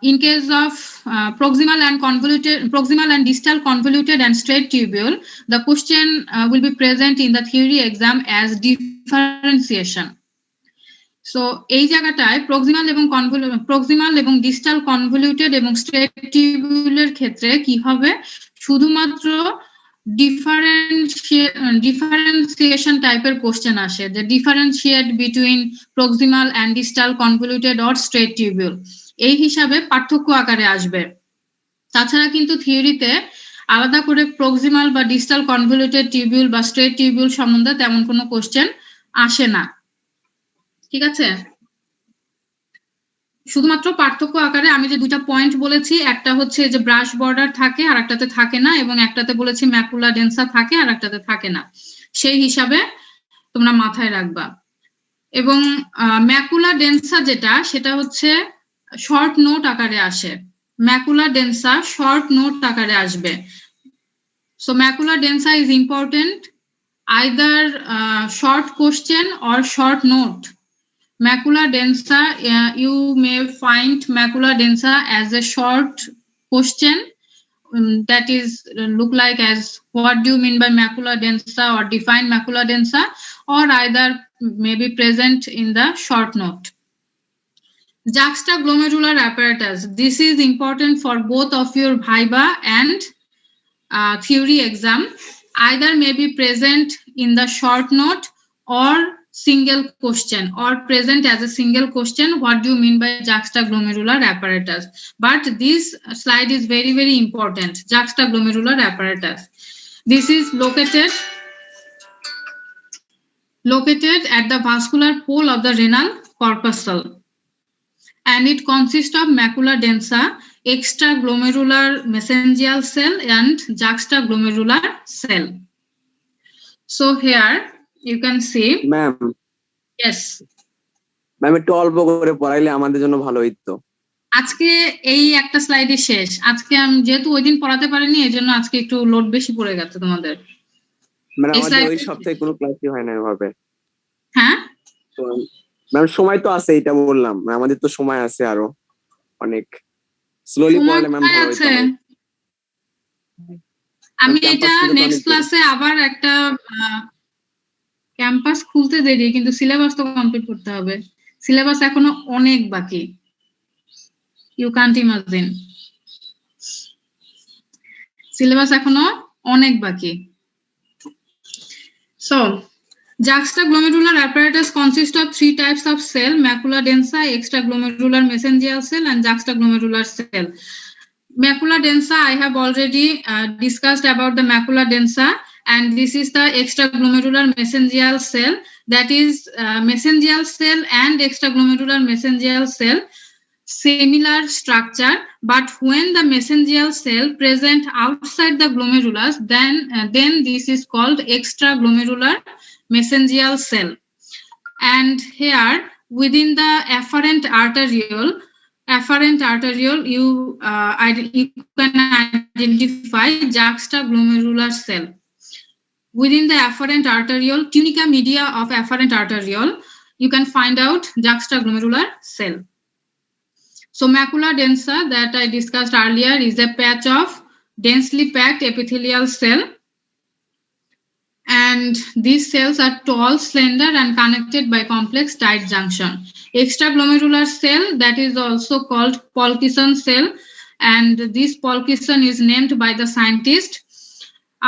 in case of proximal and distal convoluted and straight tubule, the question will be present in the theory exam as differentiation. So এই জায়গাটায় proximal এবং distal convoluted এবং straight টিউবুলের ক্ষেত্রে কি হবে, শুধুমাত্র differentiation টাইপের কোশ্চেন আসে, যে differentiate between proximal and distal convoluted or straight tubule, এই হিসাবে পার্থক্য আকারে আসবে। তাছাড়া কিন্তু থিওরিতে আলাদা করে প্রক্সিমাল বা ডিস্টাল কনভলিউটেড টিউবুল বা স্ট্রেট টিউবুল সম্বন্ধে তেমন কোনো কোশ্চেন আসে না, ঠিক আছে? শুধুমাত্র পার্থক্য আকারে আমি যে 2টা পয়েন্ট বলেছি, একটা হচ্ছে যে ব্রাশ বর্ডার থাকে আর একটাতে থাকে না, এবং একটাতে বলেছি ম্যাকুলা ডেন্সা থাকে আর একটাতে থাকে না, সেই হিসাবে তোমরা মাথায় রাখবা। এবং ম্যাকুলা ডেন্সা যেটা, সেটা হচ্ছে শর্ট নোট আকারে আসে, ম্যাকুলা ডেন্সা শর্ট নোট আকারে আসবে। So macula densa is important, either short question or short note. Macula densa, you may find macula densa as a short question that is look like as what do you mean by macula densa or define macula densa, or either may be present in the short note. Juxtaglomerular apparatus, this is important for both of your viva and theory exam, either may be present in the short note or single question or present as a single question. What do you mean by juxtaglomerular apparatus? But this slide is very, very important. Juxtaglomerular apparatus. This is located at the vascular pole of the renal corpuscle, and it consists of macula densa, extraglomerular mesangial cell, and juxtaglomerular cell. So here you can see, ma'am yes, ma'am একটু অল্প করে পড়াইলে আমাদের জন্য ভালো হইতো। আজকে এই একটা স্লাইডে শেষ। আজকে আমি যেহেতু ওই দিন পড়াতে পারিনি, এই জন্য আজকে একটু লোড বেশি পড়ে গেছে তোমাদের। মানে এই আমাদের slide- ওই সপ্তাহে কোনো ক্লাসই হয় না এভাবে। হ্যাঁ, ম্যাম সময় তো আছে, এটা বললাম আমাদের তো সময় আছে আরো অনেক। স্লোলি তোমার পড়লে ম্যাম কোথায় ভালো হইতো। আছে? আমি Campus এটা খুলতে তো নেক্সট অনেক ক্লাসে আবার একটা ক্যাম্পাস খুলতে দেরি, কিন্তু সিলেবাস তো কমপ্লিট করতে হবে। সিলেবাস এখনো অনেক বাকি, ইউ কান্ট ইমাজিন। সিলেবাস এখনো অনেক বাকি। So, juxtaglomerular apparatus consists of 3 types of cell: macula densa, extraglomerular mesangial cell, and juxtaglomerular cell. Macula densa, I have already discussed about the macula densa, and this is the extraglomerular mesangial cell. That is mesangial cell and extraglomerular mesangial cell, similar structure, but when the mesangial cell present outside the glomerulus, then this is called extraglomerular mesangial cell. And here within the afferent arteriole, you can identify juxtaglomerular cell. Within the afferent arteriole, tunica media of afferent arteriole, you can find out juxtaglomerular cell. So macula densa that I discussed earlier is a patch of densely packed epithelial cell, and these cells are tall, slender, and connected by complex tight junction. Extraglomerular cell, that is also called Pulkison cell, and this Pulkison is named by the scientist,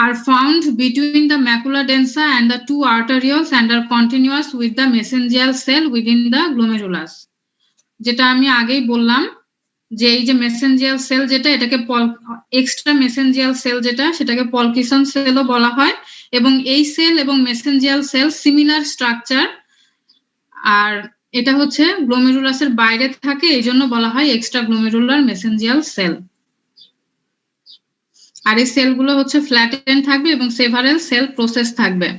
are found between the macula densa and the 2 arterioles and are continuous with the mesangial cell within the glomerulus. যেটা আমি আগেই বললাম যে এই যে mesangial sell যেটা, এটাকে extra mesangial sell যেটা, সেটাকে পলকিসন সেলও বলা হয়। এবং এই সেল এবং মেসেঞ্জিয়াল সেল সিমিলার স্ট্রাকচার, আর এটা হচ্ছে গ্লোমেরুলাসের বাইরে থাকে, এই জন্য বলা হয় এক্সট্রা গ্লোমেরুলার মেসেঞ্জিয়াল সেল। আর এই সেলগুলো হচ্ছে ফ্ল্যাটেন থাকবে এবং সেভারেল সেল প্রসেস থাকবে।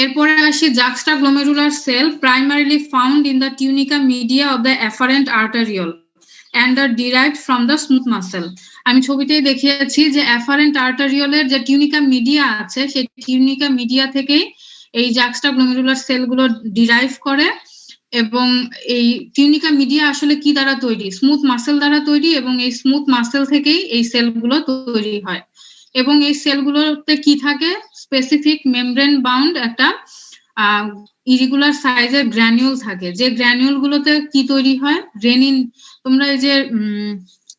এরপরে আসি juxtaglomerular cell, primarily found in the tunica media of the afferent arteriole and are derived from the smooth muscle. আমি ছবিতেই দেখিয়েছি যে afferent arteriole এর যে টিউনিকা মিডিয়া আছে, সেই টিউনিকা মিডিয়া থেকেই এই juxtaglomerular সেলগুলো ডিরাইভ করে। এবং এই টিউনিকা মিডিয়া আসলে কি দ্বারা তৈরি? স্মুথ মাসেল দ্বারা তৈরি, এবং এই স্মুথ মাসেল থেকেই এই সেলগুলো তৈরি হয়। এবং এই সেলগুলোতে কি থাকে? স্পেসিফিক মেমব্রেন বাউন্ড একটা ইরেগুলার সাইজের গ্র্যানিউল থাকে, যে গ্র্যানিউল গুলোতে কি তৈরি হয়? রেনিন। তোমরা এই যে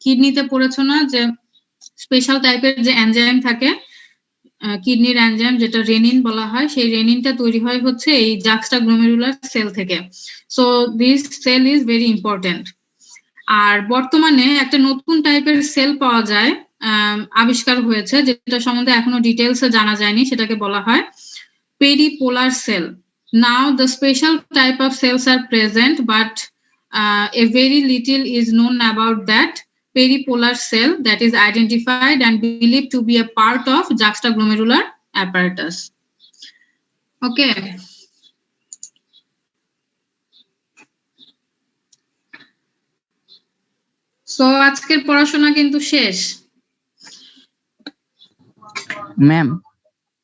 কিডনিতে পড়েছো না যে স্পেশাল টাইপের যে এনজাইম থাকে, কিডনির এনজাইম যেটা রেনিন বলা হয়, সেই রেনিনটা তৈরি হয় হচ্ছে এই juxtaglomerular সেল থেকে। So this cell is very important. আর বর্তমানে একটা নতুন টাইপের সেল পাওয়া যায়, আবিষ্কার হয়েছে, যেটা সম্বন্ধে এখনো ডিটেইলসে জানা যায়নি, সেটাকে বলা হয় peripolar cell. Now the special type of cells are present, but a very little is known about that peripolar cell that is identified and believed to be a part of juxtaglomerular apparatus. Okay. So আজকের পড়াশোনা কিন্তু শেষ। Ma'am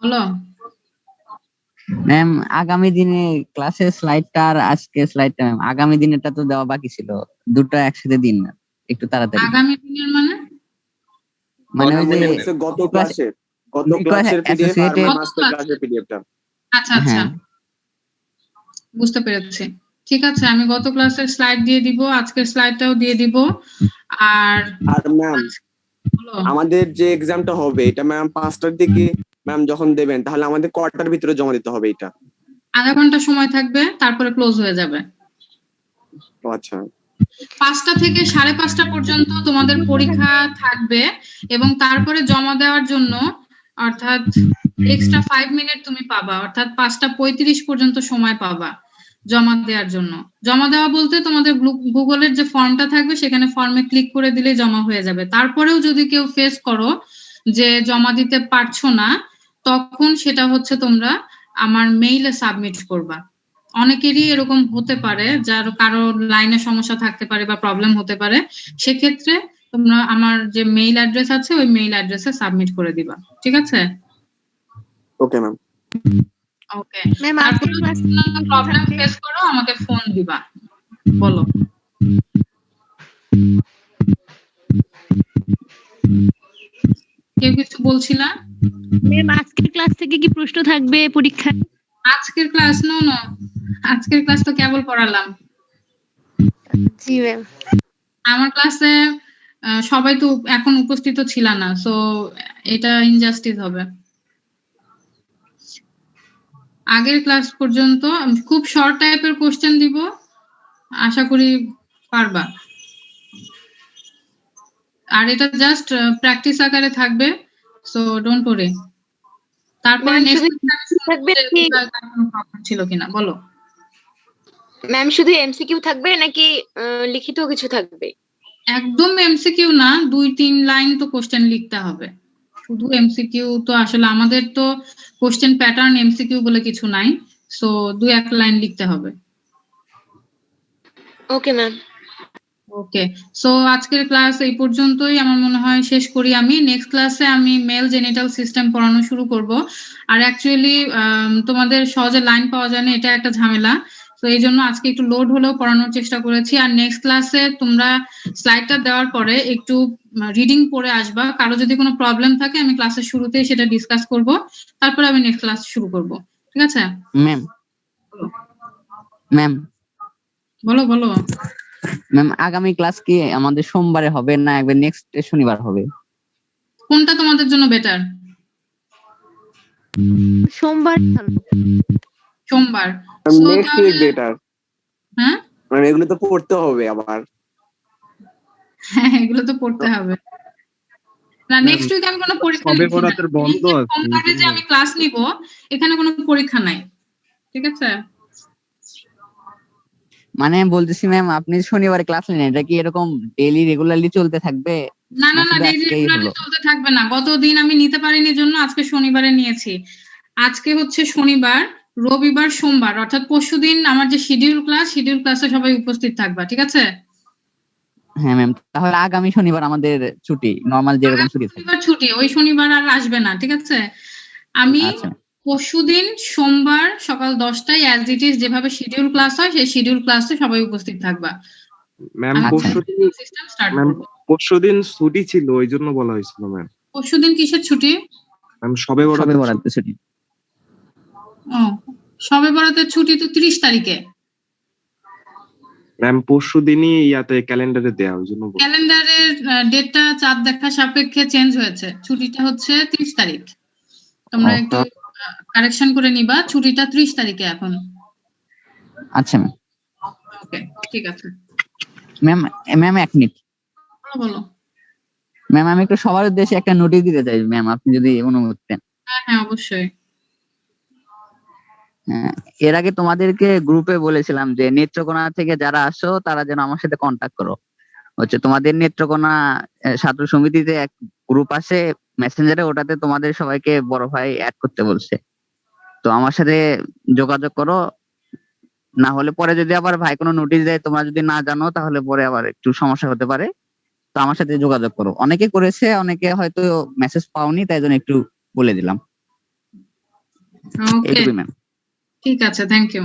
বলো। Ma'am আগামী দিনে ক্লাসের স্লাইডটা আর আজকে স্লাইডটা ma'am আগামী দিনেরটা তো দেওয়া বাকি ছিল, দুটো একসাথে দিন না একটু তাড়াতাড়ি। আগামী দিনের মানে ওই যে গত ক্লাসের পিডিএফ আর মাস্টার ক্লাসের পিডিএফটা। আচ্ছা আচ্ছা, বুঝতে পেরেছি। ঠিক আছে, আমি গত ক্লাসের স্লাইড দিয়ে দিব, আজকের স্লাইডটাও দিয়ে দিব। আর ম্যাম আমাদের যে এক্সামটা হবে এটা ম্যাম 5টার দিকে ম্যাম যখন দেবেন, তাহলে আমাদের কটার ভিতরে জমা দিতে হবে এটা? আধা ঘন্টা সময় থাকবে, তারপরে ক্লোজ হয়ে যাবে। ও আচ্ছা 5টা থেকে 5:30 পর্যন্ত তোমাদের পরীক্ষা থাকবে, এবং তারপরে জমা দেওয়ার জন্য অর্থাৎ এক্সট্রা 5 মিনিট তুমি পাবা, অর্থাৎ 5:35 পর্যন্ত সময় পাবা জমা দেওয়ার জন্য। জমা দেওয়া বলতে তোমাদের গুগলের যে ফর্মটা থাকবে সেখানে ফর্মে ক্লিক করে দিলে জমা হয়ে যাবে। তারপরেও যদি কেউ ফেস করো যে জমা দিতে পারছো না, তখন সেটা হচ্ছে তোমরা আমার মেইলে সাবমিট করবা। অনেকেরই এরকম হতে পারে, যার কারো লাইনে সমস্যা থাকতে পারে বা প্রবলেম হতে পারে, সেক্ষেত্রে তোমরা আমার যে মেইল অ্যাড্রেস আছে ওই মেইল অ্যাড্রেসে সাবমিট করে দিবা, ঠিক আছে? Okay ma'am. ওকে, ম্যাম তারপরে প্রবলেম ফেস করো আমাকে ফোন দিবা, বলো। কেউ কিছু বলছিলা? ম্যাম আজকের ক্লাস থেকে কি প্রশ্ন থাকবে পরীক্ষা? আজকের ক্লাস নো, আজকের ক্লাস তো কেবল পড়ালাম। জি ম্যাম। আমার ক্লাসে সবাই তো এখন উপস্থিত ছিল না, সো এটা ইনজাস্টিস হবে। আগের ক্লাস পর্যন্ত খুব শর্ট টাইপের কোশ্চেন দিব, আশা করি পারবা। আর এটা জাস্ট প্র্যাকটিস আকারে থাকবে, সো ডোন্ট ওরি। তারপরে Ma'am, নেক্সট থাকবে কি? প্রবলেম ছিল কিনা বলো। ম্যাম শুধু এমসিকিউ থাকবে নাকি লিখিত কিছু থাকবে? একদম এমসিকিউ না, 2-3 লাইন তো কোশ্চেন লিখতে হবে। শুধু এমসিকিউ তো আসলে আমাদের তো কোশ্চেন প্যাটার্ন এমসিকিউ বলে কিছু নাই, সো 2-1 লাইন লিখতে হবে। Okay ma'am. ওকে, সো আজকের ক্লাস এই পর্যন্তই আমার মনে হয় শেষ করি। আমি নেক্সট ক্লাসে আমি মেল জেনিটাল সিস্টেম পড়ানো শুরু করব। আর অ্যাকচুয়ালি তোমাদের সহজে লাইন পাওয়া যায় না, এটা একটা ঝামেলা, তো এই জন্য আজকে একটু লোড হলেও পড়ানোর চেষ্টা করেছি। আর নেক্সট ক্লাসে তোমরা স্লাইডটা দেওয়ার পরে একটু রিডিং পড়ে আসবা। কারো যদি কোনো প্রবলেম থাকে আমি ক্লাসের শুরুতেই সেটা ডিসকাস করব, তারপরে আমি নেক্সট ক্লাস শুরু করব, ঠিক আছে? ম্যাম ম্যাম বলো বলো। ম্যাম আগামী ক্লাস কি আমাদের সোমবারে হবে না একবার নেক্সট শনিবার হবে? কোনটা তোমাদের জন্য বেটার? সোমবার সোমবার। Next week better. হ্যাঁ মানে এগুলো তো পড়তে হবে আবার। হ্যাঁ, এগুলো তো পড়তে হবে না। নেক্সট উইক আমি কোনো পরীক্ষা সবে নিচ্ছি না। বরাতের বন্ধ আছে। সোমবারে যে আমি ক্লাস নিব এখানে কোনো পরীক্ষা নাই, ঠিক আছে? মানে বলতেছি ম্যাম আপনি শনিবারে ক্লাস নেন, এটা কি এরকম ডেইলি রেগুলারলি চলতে থাকবে? না না না, শুধু ডেইলি আজকেই রেগুলারলি হলো? চলতে থাকবে না। গতদিন আমি নিতে পারিনি জন্য আজকে শনিবারে নিয়েছি। আজকে হচ্ছে শনিবার, রবিবার, সোমবার, অর্থাৎ পরশুদিন আমার যে শিডিউল ক্লাসে সবাই উপস্থিত থাকবা, ঠিক আছে? হ্যাঁ ম্যাম, তাহলে আগামী শনিবার আমাদের ছুটি, নরমাল যেরকম ছুটি থাকে। শনিবার ছুটি, ওই শনিবার আর আসবে না, ঠিক আছে? আমি আচ্ছা পরশুদিন সোমবার সকাল 10টায় অ্যাজ ইট ইজ যেভাবে শিডিউল ক্লাস হয় সেই শিডিউল ক্লাসে সবাই উপস্থিত থাকবা। ম্যাম আমি পরশুদিন সিস্টেম স্টার্ট ম্যাম করব। পরশুদিন ছুটি ছিল, ওই জন্য বলা হয়েছিল ম্যাম। পরশুদিন কিসের ছুটি? ম্যাম সবে সবে বরাতের বরাদ্দ ছুটি। ও, শবে বরাতের ছুটি তো 30 তারিখে। ম্যাম পরশুদিনই ইয়াতে ক্যালেন্ডারে দেয়া, ওই জন্য বলছি। ক্যালেন্ডারের ডেটটা চাঁদ দেখা সাপেক্ষে চেঞ্জ হয়েছে। ছুটিটা হচ্ছে 30 তারিখ। তোমরা একটু কারেকশন করে নিবা, ছুটিটা 30 তারিখে এখন। আচ্ছা ম্যাম। ওকে, ঠিক আছে। ম্যাম ম্যাম এক মিনিট বলো বলো। ম্যাম, আমি একটু সবার উদ্দেশ্যে একটা নোটিশ দিতে চাই ম্যাম, আপনি যদি অনুমতি দেন। হ্যাঁ হ্যাঁ, অবশ্যই। এর আগে তোমাদেরকে গ্রুপে বলেছিলাম যে নেত্রকোনা থেকে যারা আসো তারা যেন আমার সাথে কন্ট্যাক্ট করো। হচ্ছে তোমাদের নেত্রকোনা ছাত্র সমিতিতে এক গ্রুপ আছে মেসেঞ্জারে, ওটাতে তোমাদের সবাইকে বড় ভাই অ্যাড করতে বলছে। তো আমার সাথে যোগাযোগ করো, না হলে পরে যদি আবার ভাই কোনো নোটিশ দেয় তোমরা যদি না জানো তাহলে পরে আবার একটু সমস্যা হতে পারে। তো আমার সাথে যোগাযোগ করো। অনেকে করেছে, অনেকে হয়তো মেসেজ পাওনি, তাই জন্য একটু বলে দিলাম। ওকে, এইটুকুই ম্যাম। ঠিক আছে, থ্যাংক ইউ।